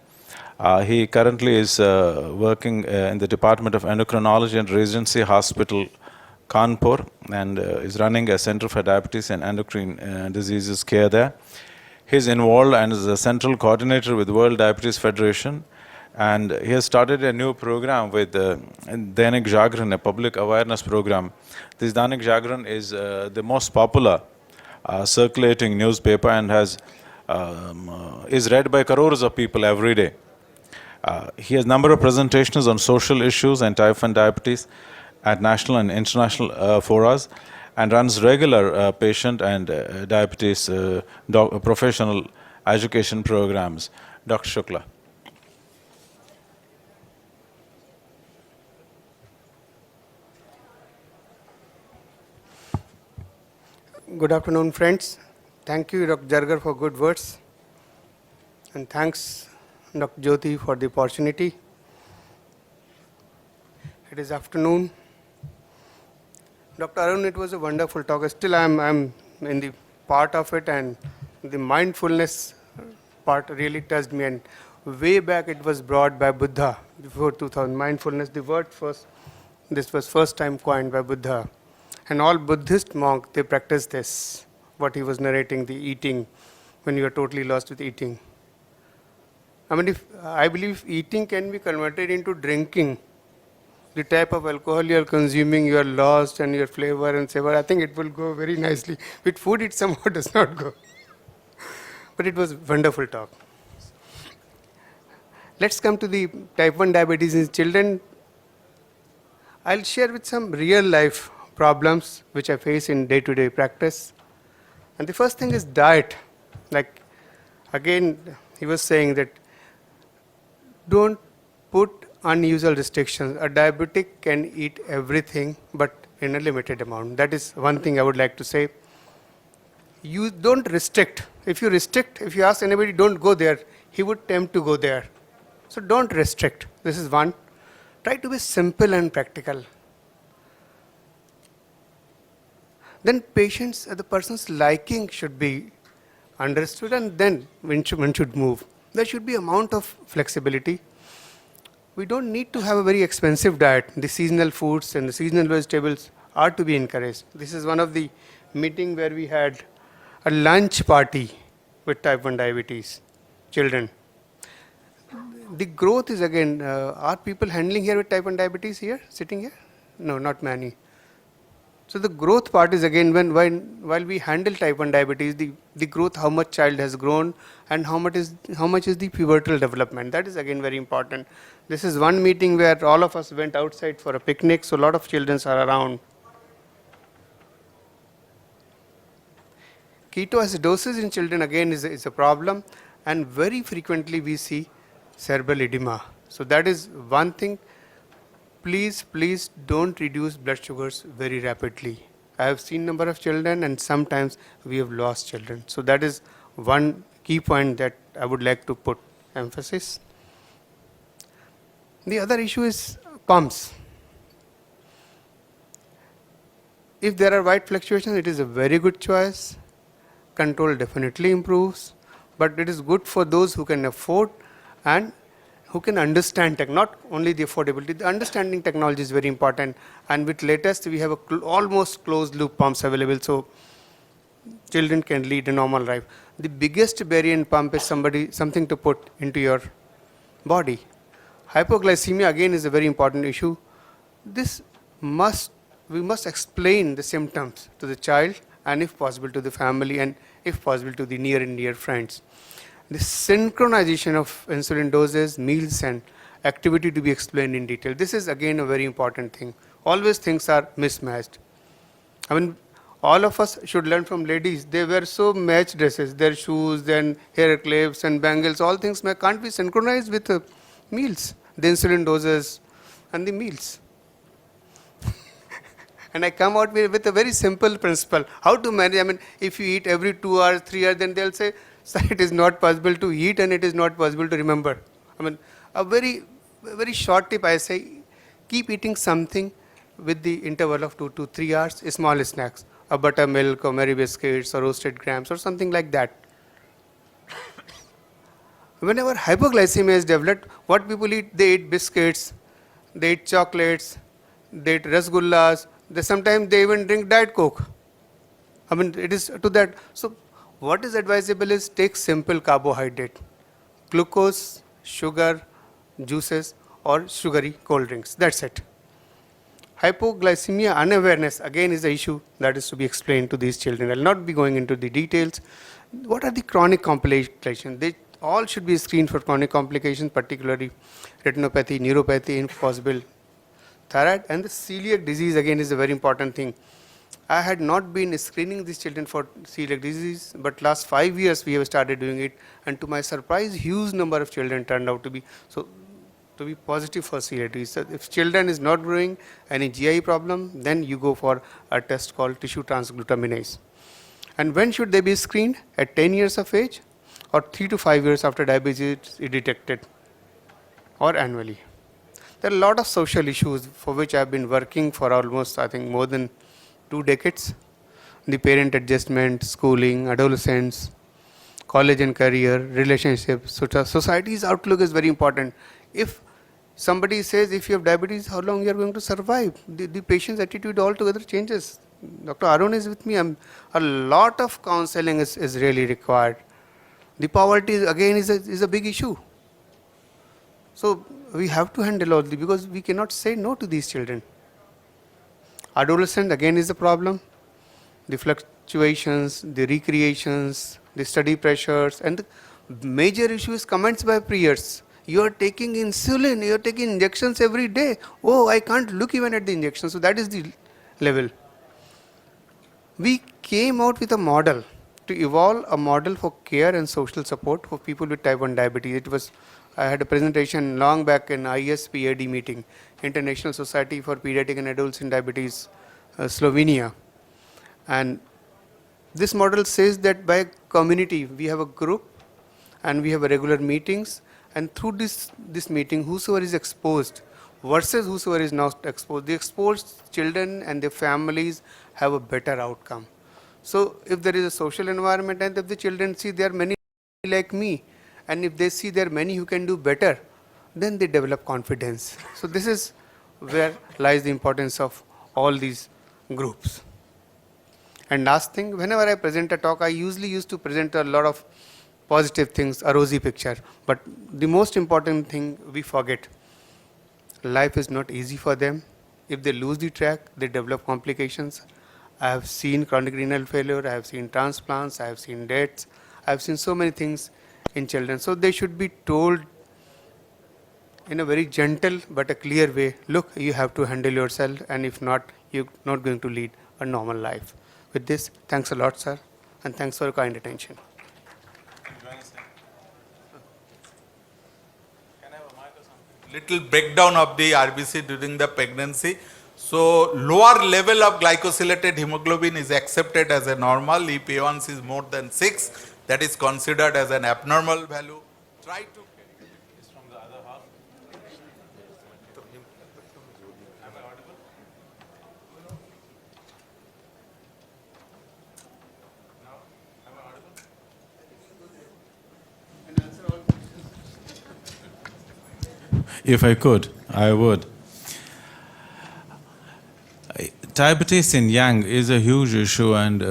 He currently is working in the Department of Endocrinology and Regency Hospital, Kanpur, and is running a Center for Diabetes and Endocrine Diseases Care there. He's involved and is a central coordinator with World Diabetes Federation. And he has started a new program with Dainik Jagran, a public awareness program. This Dainik Jagran is the most popular circulating newspaper and is read by crores of people every day. He has a number of presentations on social issues and type 1 diabetes at national and international forums, and runs regular patient and diabetes professional education programs. Dr. Shukla. Good afternoon, friends. Thank you, Dr. Jargar, for good words. And thanks, Dr. Jyoti, for the opportunity. It is afternoon. Dr. Arun, it was a wonderful talk. Still, I'm in the part of it, and the mindfulness part really touched me. And way back, it was brought by Buddha before 2000. Mindfulness, the word this was first time coined by Buddha. And all Buddhist monks, they practice this, what he was narrating, the eating, when you are totally lost with eating. I believe eating can be converted into drinking, the type of alcohol you are consuming, you are lost and your flavor and savor, I think it will go very nicely. With food, it somehow does not go. But it was wonderful talk. Let's come to the type 1 diabetes in children. I'll share with some real life problems which I face in day-to-day practice. And the first thing is diet. Like, again, he was saying that don't put unusual restrictions. A diabetic can eat everything, but in a limited amount. That is one thing I would like to say. You don't restrict. If you restrict, if you ask anybody, don't go there, he would tempt to go there. So don't restrict. This is one. Try to be simple and practical. Then patients, the person's liking should be understood, and then one should move. There should be amount of flexibility. We don't need to have a very expensive diet. The seasonal foods and the seasonal vegetables are to be encouraged. This is one of the meeting where we had a lunch party with type 1 diabetes children. The growth is again, are people handling here with type 1 diabetes here, sitting here? No, not many. So the growth part is again while we handle type 1 diabetes, the growth, how much child has grown and how much is the pubertal development. That is again very important. This is one meeting where all of us went outside for a picnic, so a lot of children are around. Ketoacidosis in children again is a problem, and very frequently we see cerebral edema. So that is one thing. Please don't reduce blood sugars very rapidly. I have seen number of children and sometimes we have lost children. So that is one key point that I would like to put emphasis. The other issue is pumps. If there are wide fluctuations, it is a very good choice. Control definitely improves, but it is good for those who can afford and who can understand not only the affordability, the understanding technology is very important. And with latest, we have almost closed loop pumps available, so children can lead a normal life. The biggest barrier in pump is something to put into your body. Hypoglycemia again is a very important issue. We must explain the symptoms to the child and if possible to the family and if possible to the near and dear friends. The synchronization of insulin doses, meals and activity to be explained in detail. This is again a very important thing. Always things are mismatched. All of us should learn from ladies. They wear so matched dresses, their shoes, then hair clips and bangles, all things can't be synchronized with meals, the insulin doses and the meals. And I come out with a very simple principle. How to manage, if you eat every 2 hours, 3 hours, then they'll say, sir, it is not possible to eat and it is not possible to remember. A very, very short tip I say, keep eating something with the interval of 2 to 3 hours, small snacks, a buttermilk or Mary biscuits or roasted grams or something like that. Whenever hypoglycemia is developed, what people eat, they eat biscuits, they eat chocolates, they eat rasgullas, sometimes they even drink Diet Coke. It is to that. So what is advisable is take simple carbohydrate, glucose, sugar, juices, or sugary cold drinks. That's it. Hypoglycemia unawareness again is the issue that is to be explained to these children. I'll not be going into the details. What are the chronic complications? They all should be screened for chronic complications, particularly retinopathy, neuropathy, if possible, thyroid, and the celiac disease again is a very important thing. I had not been screening these children for celiac disease, but last 5 years we have started doing it, and to my surprise, huge number of children turned out to be positive for celiac disease. So if children is not growing any GI problem, then you go for a test called tissue transglutaminase. And when should they be screened? At 10 years of age, or 3 to 5 years after diabetes is detected, or annually. There are a lot of social issues for which I have been working for almost, I think, more than 2 decades. The parent adjustment, schooling, adolescents, college and career, relationships. So society's outlook is very important. If somebody says if you have diabetes, how long you are going to survive? The patient's attitude altogether changes. Dr. Arun is with me. A lot of counseling is really required. The poverty again is a big issue. So we have to handle all this because we cannot say no to these children. Adolescent again is the problem. The fluctuations, the recreations, the study pressures, and the major issue is comments by peers. You are taking insulin, you are taking injections every day. Oh, I can't look even at the injection. So that is the level. We came out with a model to evolve a model for care and social support for people with type 1 diabetes. I had a presentation long back in ISPAD meeting, International Society for Pediatric and Adults in Diabetes, Slovenia. And this model says that by community, we have a group and we have a regular meetings, and through this meeting, whosoever is exposed versus whosoever is not exposed, the exposed children and their families have a better outcome. So if there is a social environment and if the children see there are many like me, and if they see there are many who can do better, then they develop confidence. So this is where lies the importance of all these groups. And last thing, whenever I present a talk, I usually used to present a lot of positive things, a rosy picture. But the most important thing we forget, life is not easy for them. If they lose the track, they develop complications. I have seen chronic renal failure, I have seen transplants, I have seen deaths, I have seen so many things in children. So they should be told in a very gentle but a clear way, look, you have to handle yourself, and if not, you're not going to lead a normal life. With this, thanks a lot, sir, and thanks for your kind attention. Little breakdown of the RBC during the pregnancy. So lower level of glycosylated hemoglobin is accepted as a normal. If A1C is more than 6, that is considered as an abnormal value. Try to If I could, I would. Diabetes in young is a huge issue, and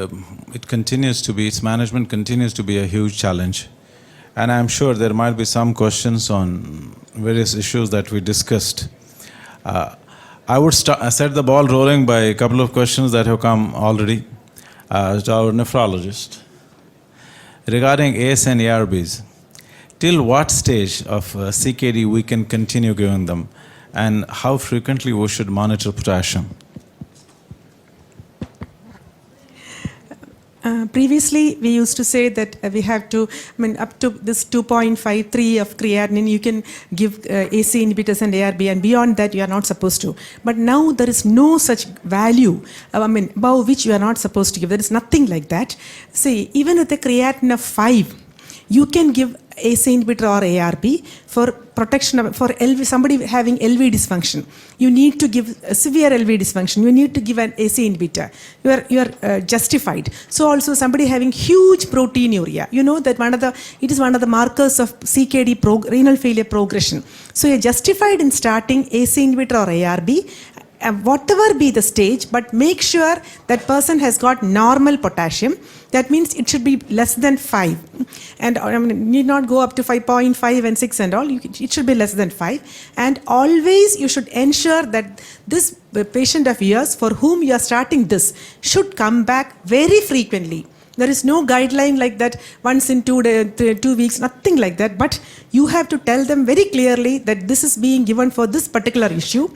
it continues to be, its management continues to be a huge challenge. And I'm sure there might be some questions on various issues that we discussed. I would set the ball rolling by a couple of questions that have come already to our nephrologist. Regarding ACE and ARBs, till what stage of CKD we can continue giving them, and how frequently we should monitor potassium? Previously, we used to say that we have to, up to this 2.53 of creatinine, you can give AC inhibitors and ARB, and beyond that, you are not supposed to. But now there is no such value, above which you are not supposed to give. There is nothing like that. See, even with a creatinine of 5, you can give AC inhibitor or ARB for protection of, for LV, somebody having LV dysfunction. You need to give a severe LV dysfunction. You need to give an AC inhibitor. You are justified. So also somebody having huge proteinuria. You know that it is one of the markers of CKD renal failure progression. So you're justified in starting AC inhibitor or ARB whatever be the stage, but make sure that person has got normal potassium. That means it should be less than 5. And need not go up to 5.5 and 6 and all. It should be less than 5. And always you should ensure that this patient of yours for whom you are starting this should come back very frequently. There is no guideline like that once in 2 weeks, nothing like that. But you have to tell them very clearly that this is being given for this particular issue.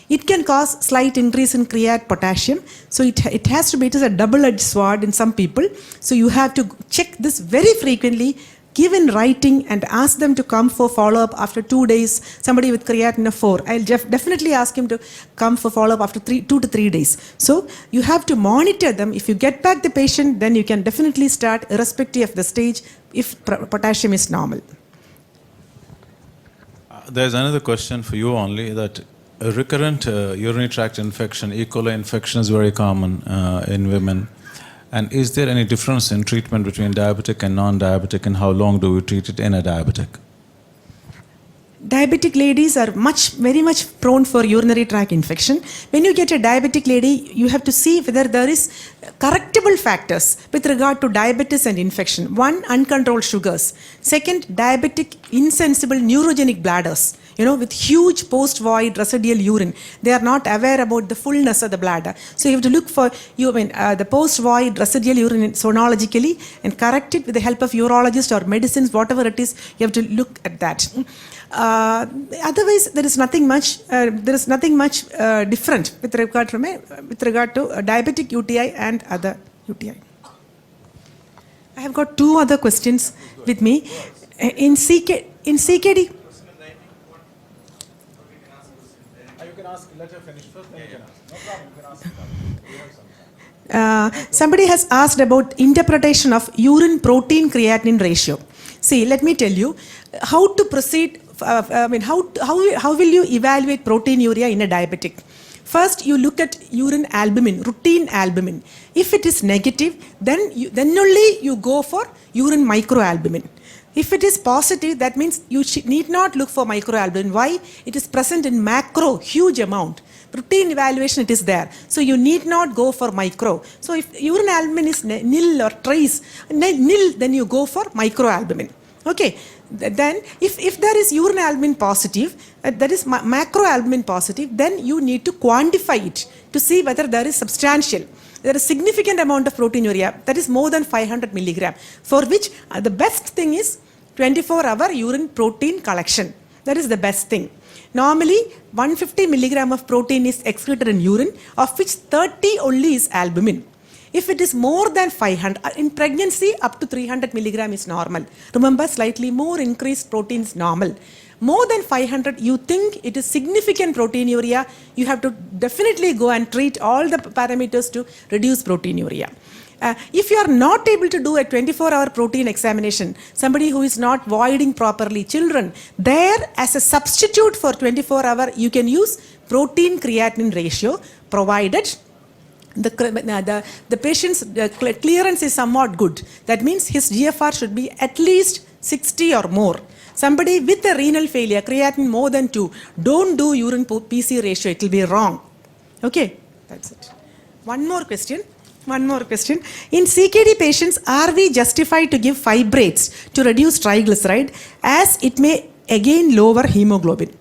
It can cause slight increase in create potassium. So it has to be, it is a double-edged sword in some people. So you have to check this very frequently, give in writing and ask them to come for follow-up after 2 days. Somebody with creatinine of 4, I'll definitely ask him to come for follow-up after 2 to 3 days. So you have to monitor them. If you get back the patient, then you can definitely start irrespective of the stage if potassium is normal. There's another question for you only, that a recurrent urinary tract infection, E. coli infection, is very common in women. And is there any difference in treatment between diabetic and non-diabetic, and how long do we treat it in a diabetic? Diabetic ladies are very much prone for urinary tract infection. When you get a diabetic lady, you have to see whether there is correctable factors with regard to diabetes and infection. 1, uncontrolled sugars. 2nd, diabetic insensible neurogenic bladders, with huge post-void residual urine. They are not aware about the fullness of the bladder. So you have to look for the post-void residual urine sonologically and correct it with the help of urologist or medicines, whatever it is. You have to look at that. Otherwise, there is nothing much. Different with regard to diabetic UTI and other UTI. I have got 2 other questions with me. In CKD. Somebody has asked about interpretation of urine protein creatinine ratio. See, let me tell you how to proceed. How will you evaluate proteinuria in a diabetic? First, you look at urine albumin, routine albumin. If it is negative, then only you go for urine microalbumin. If it is positive, that means you need not look for microalbumin. Why? It is present in macro, huge amount. Routine evaluation, it is there. So you need not go for micro. So if urine albumin is nil or trace, nil, then you go for microalbumin. Okay. Then if there is urine albumin positive, that is macroalbumin positive, then you need to quantify it to see whether there is substantial. There is significant amount of proteinuria, that is more than 500 milligram, for which the best thing is 24-hour urine protein collection. That is the best thing. Normally, 150 milligram of protein is excreted in urine, of which 30 only is albumin. If it is more than 500, in pregnancy up to 300 milligram is normal. Remember, slightly more increased protein is normal. More than 500, you think it is significant proteinuria, you have to definitely go and treat all the parameters to reduce proteinuria. If you are not able to do a 24-hour protein examination, somebody who is not voiding properly, children, there as a substitute for 24-hour, you can use protein creatinine ratio, provided the patient's clearance is somewhat good. That means his GFR should be at least 60 or more. Somebody with a renal failure, creatinine more than 2, don't do urine PC ratio, it will be wrong. Okay, that's it. One more question. In CKD patients, are we justified to give fibrates to reduce triglyceride, as it may again lower hemoglobin?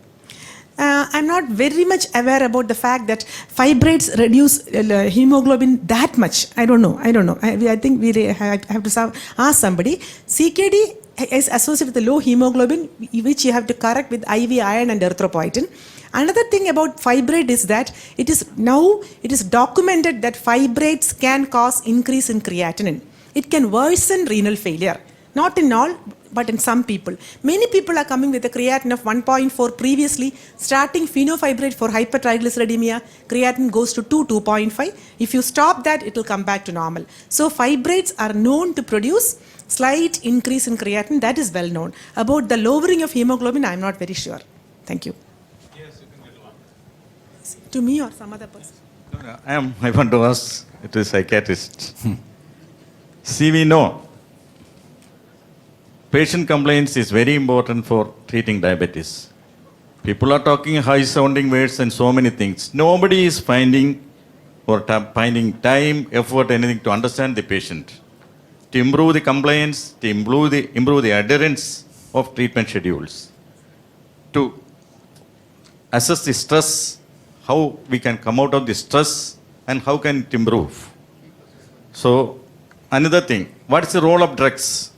I'm not very much aware about the fact that fibrates reduce hemoglobin that much. I don't know. I think we have to ask somebody. CKD is associated with low hemoglobin, which you have to correct with IV iron and erythropoietin. Another thing about fibrate is that it is documented that fibrates can cause increase in creatinine. It can worsen renal failure. Not in all, but in some people. Many people are coming with a creatinine of 1.4 previously, starting fenofibrate for hypertriglyceridemia, creatinine goes to 2.5. If you stop that, it will come back to normal. So fibrates are known to produce slight increase in creatinine, that is well known. About the lowering of hemoglobin, I am not very sure. Thank you. Yes, you can get one. To me or some other person? No, I want to ask to a psychiatrist. See, we know patient complaints is very important for treating diabetes. People are talking high sounding words and so many things. Nobody is finding finding time, effort, anything to understand the patient, to improve the compliance, to improve the adherence of treatment schedules, to assess the stress, how we can come out of the stress and how can it improve. So another thing, what is the role of drugs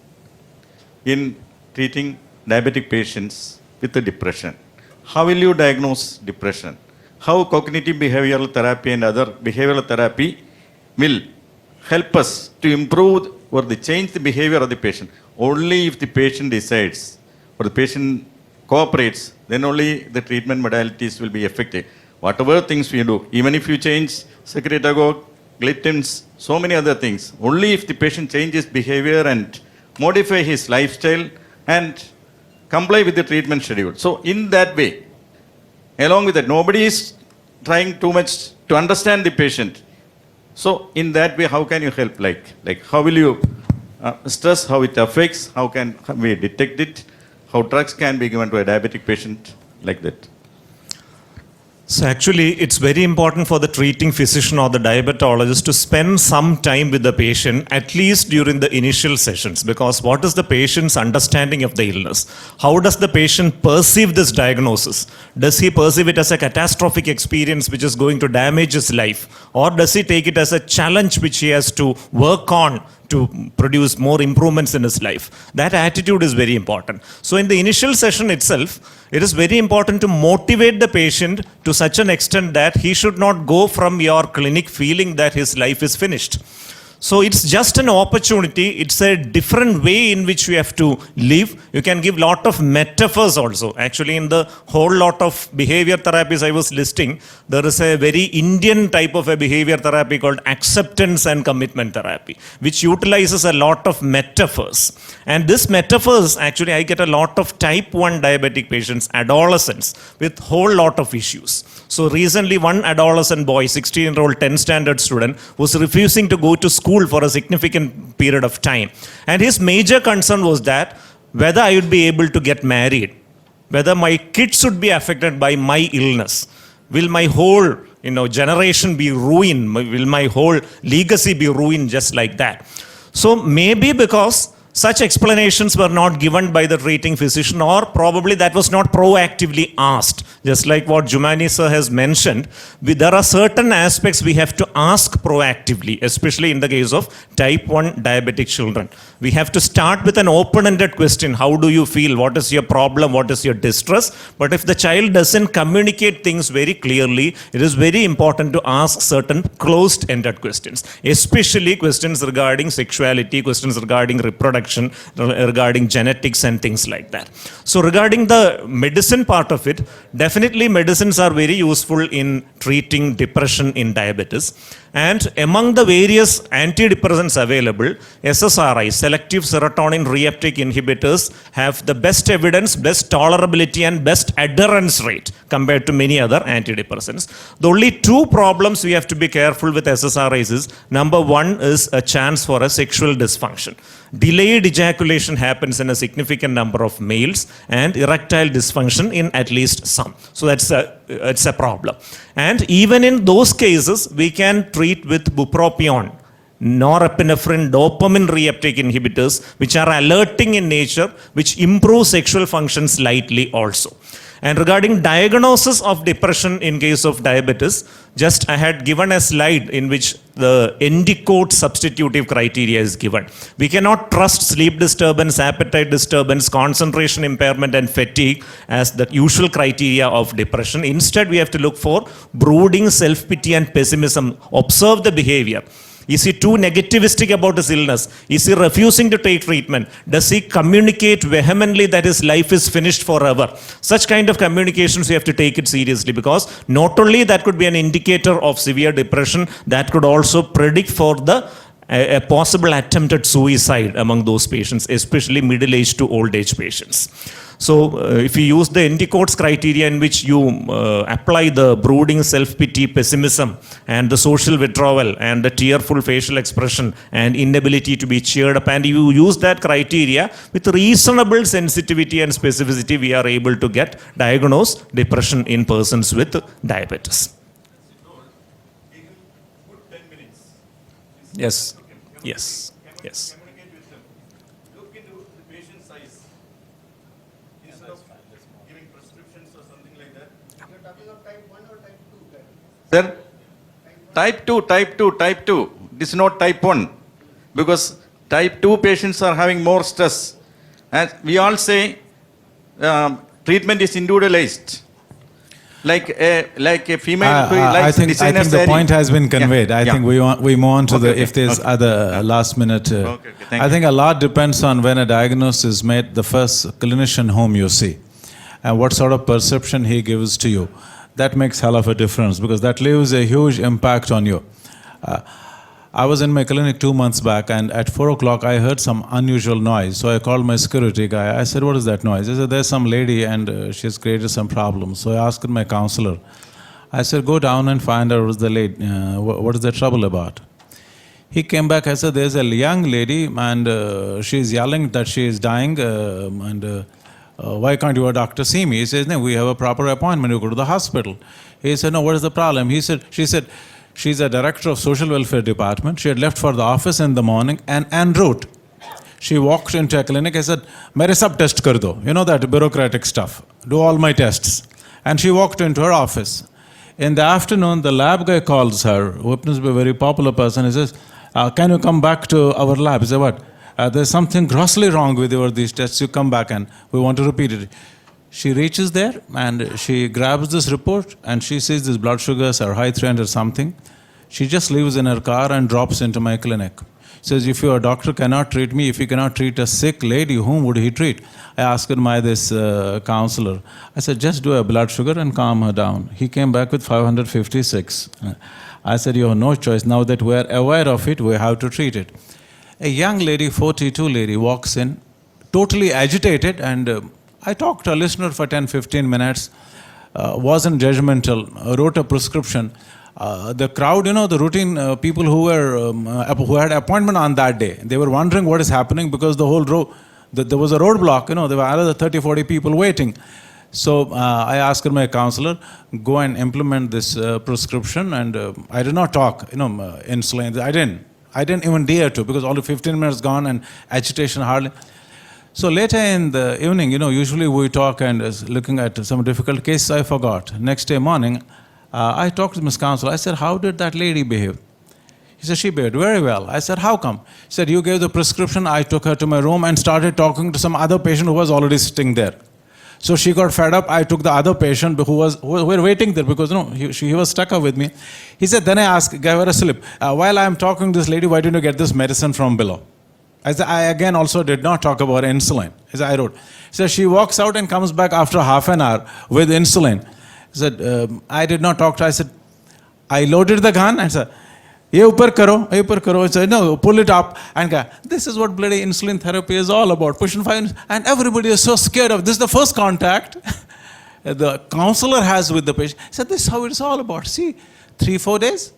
in treating diabetic patients with the depression? How will you diagnose depression? How cognitive behavioral therapy and other behavioral therapy will help us to improve or to change the behavior of the patient? Only if the patient decides or the patient cooperates, then only the treatment modalities will be effective. Whatever things we do, even if you change secretagogue, gliptins, so many other things, only if the patient changes behavior and modify his lifestyle and comply with the treatment schedule. So in that way, along with that, nobody is trying too much to understand the patient. So in that way, how can you help? Like how will you stress, how it affects, how can we detect it, how drugs can be given to a diabetic patient, like that. So actually, it's very important for the treating physician or the diabetologist to spend some time with the patient, at least during the initial sessions, because what is the patient's understanding of the illness? How does the patient perceive this diagnosis? Does he perceive it as a catastrophic experience which is going to damage his life? Or does he take it as a challenge which he has to work on to produce more improvements in his life? That attitude is very important. So in the initial session itself, it is very important to motivate the patient to such an extent that he should not go from your clinic feeling that his life is finished. So it's just an opportunity. It's a different way in which we have to live. You can give lot of metaphors also. Actually, in the whole lot of behavior therapies I was listing, there is a very Indian type of a behavior therapy called acceptance and commitment therapy, which utilizes a lot of metaphors. And this metaphors, actually, I get a lot of type 1 diabetic patients, adolescents, with whole lot of issues. So recently, one adolescent boy, 16-year-old 10th standard student, was refusing to go to school for a significant period of time. And his major concern was that whether I would be able to get married, whether my kids would be affected by my illness, will my whole generation be ruined, will my whole legacy be ruined just like that. So maybe because such explanations were not given by the treating physician, or probably that was not proactively asked. Just like what Jumani sir has mentioned, there are certain aspects we have to ask proactively, especially in the case of type 1 diabetic children. We have to start with an open-ended question. How do you feel? What is your problem? What is your distress? But if the child doesn't communicate things very clearly, it is very important to ask certain closed-ended questions, especially questions regarding sexuality, questions regarding reproduction, regarding genetics and things like that. So regarding the medicine part of it, definitely medicines are very useful in treating depression in diabetes. And among the various antidepressants available, SSRIs, selective serotonin reuptake inhibitors, have the best evidence, best tolerability and best adherence rate compared to many other antidepressants. The only two problems we have to be careful with SSRIs is, number one is a chance for a sexual dysfunction. Delayed ejaculation happens in a significant number of males and erectile dysfunction in at least some. So it's a problem. And even in those cases, we can treat with bupropion, norepinephrine, dopamine reuptake inhibitors, which are alerting in nature, which improve sexual function slightly also. And regarding diagnosis of depression in case of diabetes, just I had given a slide in which the Endicott substitutive criteria is given. We cannot trust sleep disturbance, appetite disturbance, concentration impairment and fatigue as the usual criteria of depression. Instead, we have to look for brooding, self-pity and pessimism. Observe the behavior. Is he too negativistic about his illness? Is he refusing to take treatment? Does he communicate vehemently that his life is finished forever? Such kind of communications, we have to take it seriously, because not only that could be an indicator of severe depression, that could also predict for the a possible attempted suicide among those patients, especially middle-aged to old-age patients. So, if you use the Endicott's criteria in which you apply the brooding self-pity, pessimism, and the social withdrawal, and the tearful facial expression, and inability to be cheered up, and you use that criteria with reasonable sensitivity and specificity, we are able to diagnose depression in persons with diabetes. Yes, yes, yes. Look into the patient's eyes. Instead of giving prescriptions or something like that. You're talking of type 1 or type 2? Sir, type 2. This is not type 1. Because type 2 patients are having more stress. As we all say, treatment is individualized. Like a female who I likes think designer the saree. point has been conveyed. I think we move on to Okay, if there's other last minute. Okay, thank I you. think a lot depends on when a diagnosis is made, the first clinician whom you see, and what sort of perception he gives to you. That makes hell of a difference because that leaves a huge impact on you. I was in my clinic 2 months back, and at 4 o'clock I heard some unusual noise. So I called my security guy. I said, "What is that noise?" He said, "There's some lady and she's created some problems." So I asked my counselor. I said, "Go down and find out what's the lady. What is the trouble about?" He came back. I said, "There's a young lady and she's yelling that she is dying. Why can't your doctor see me?" He says, "No, we have a proper appointment. You go to the hospital." He said, "No, what is the problem?" She said, she's a director of social welfare department. She had left for the office in the morning and en route, she walked into a clinic. I said, "Mere sab test kar do." You know that bureaucratic stuff. Do all my tests. And she walked into her office. In the afternoon, the lab guy calls her, who happens to be a very popular person. He says, "Can you come back to our lab?" I said, "What?" "There's something grossly wrong with these tests. You come back and we want to repeat it." She reaches there and she grabs this report and she sees these blood sugars are high 300 something. She just leaves in her car and drops into my clinic. Says, "If your doctor cannot treat me, if he cannot treat a sick lady, whom would he treat?" I asked this counselor. I said, "Just do a blood sugar and calm her down." He came back with 556. I said, "You have no choice. Now that we are aware of it, we have to treat it." A young lady, 42 lady, walks in, totally agitated, and I talked to a listener for 10-15 minutes, wasn't judgmental, wrote a prescription. The crowd, the routine people who had appointment on that day, they were wondering what is happening because the whole row, there was a roadblock, there were another 30-40 people waiting. So I asked my counselor, "Go and implement this prescription," and I did not talk, insulin. I didn't even dare to because only 15 minutes gone and agitation hardly. So later in the evening, usually we talk and looking at some difficult cases, I forgot. Next day morning, I talked to Ms. Counsel. I said, "How did that lady behave?" He said, "She behaved very well." I said, "How come?" He said, "You gave the prescription, I took her to my room and started talking to some other patient who was already sitting there. So she got fed up. I took the other patient who were waiting there because he was stuck up with me." He said, "Then I gave her a slip. While I am talking to this lady, why didn't you get this medicine from below?" I said, I again also did not talk about insulin. I wrote. So she walks out and comes back after half an hour with insulin. He said, "I did not talk to her." I said, I loaded the gun and said, "Ye upar karo, ye upar karo." I said, "No, pull it up." And go, this is what bloody insulin therapy is all about. Pushing 5, and everybody is so scared of this. Is the first contact the counselor has with the patient. He said, "This is how it is all about. See, 3-4 days,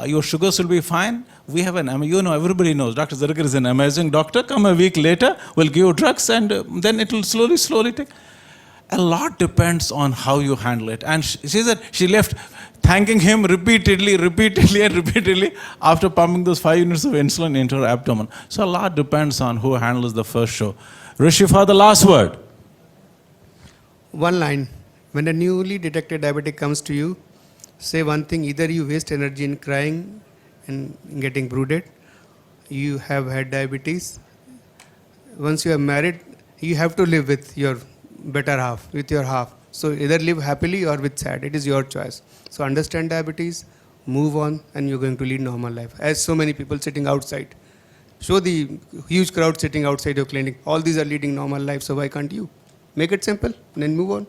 your sugars will be fine. We have everybody knows Dr. Zargar is an amazing doctor. Come a week later, we'll give you drugs, and then it will slowly take." A lot depends on how you handle it. And she said she left thanking him repeatedly after pumping those 5 units of insulin into her abdomen. So a lot depends on who handles the first show. Rishi, for the last word. One line. When a newly detected diabetic comes to you, say one thing: either you waste energy in crying and getting brooded, you have had diabetes. Once you are married, you have to live with your better half, with your half. So either live happily or with sad. It is your choice. So understand diabetes, move on, and you're going to lead normal life. As so many people sitting outside. Show the huge crowd sitting outside your clinic. All these are leading normal life, so why can't you? Make it simple and then move on.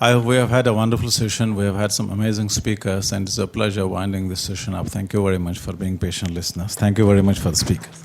We have had a wonderful session. We have had some amazing speakers, and it's a pleasure winding this session up. Thank you very much for being patient listeners. Thank you very much for the speakers.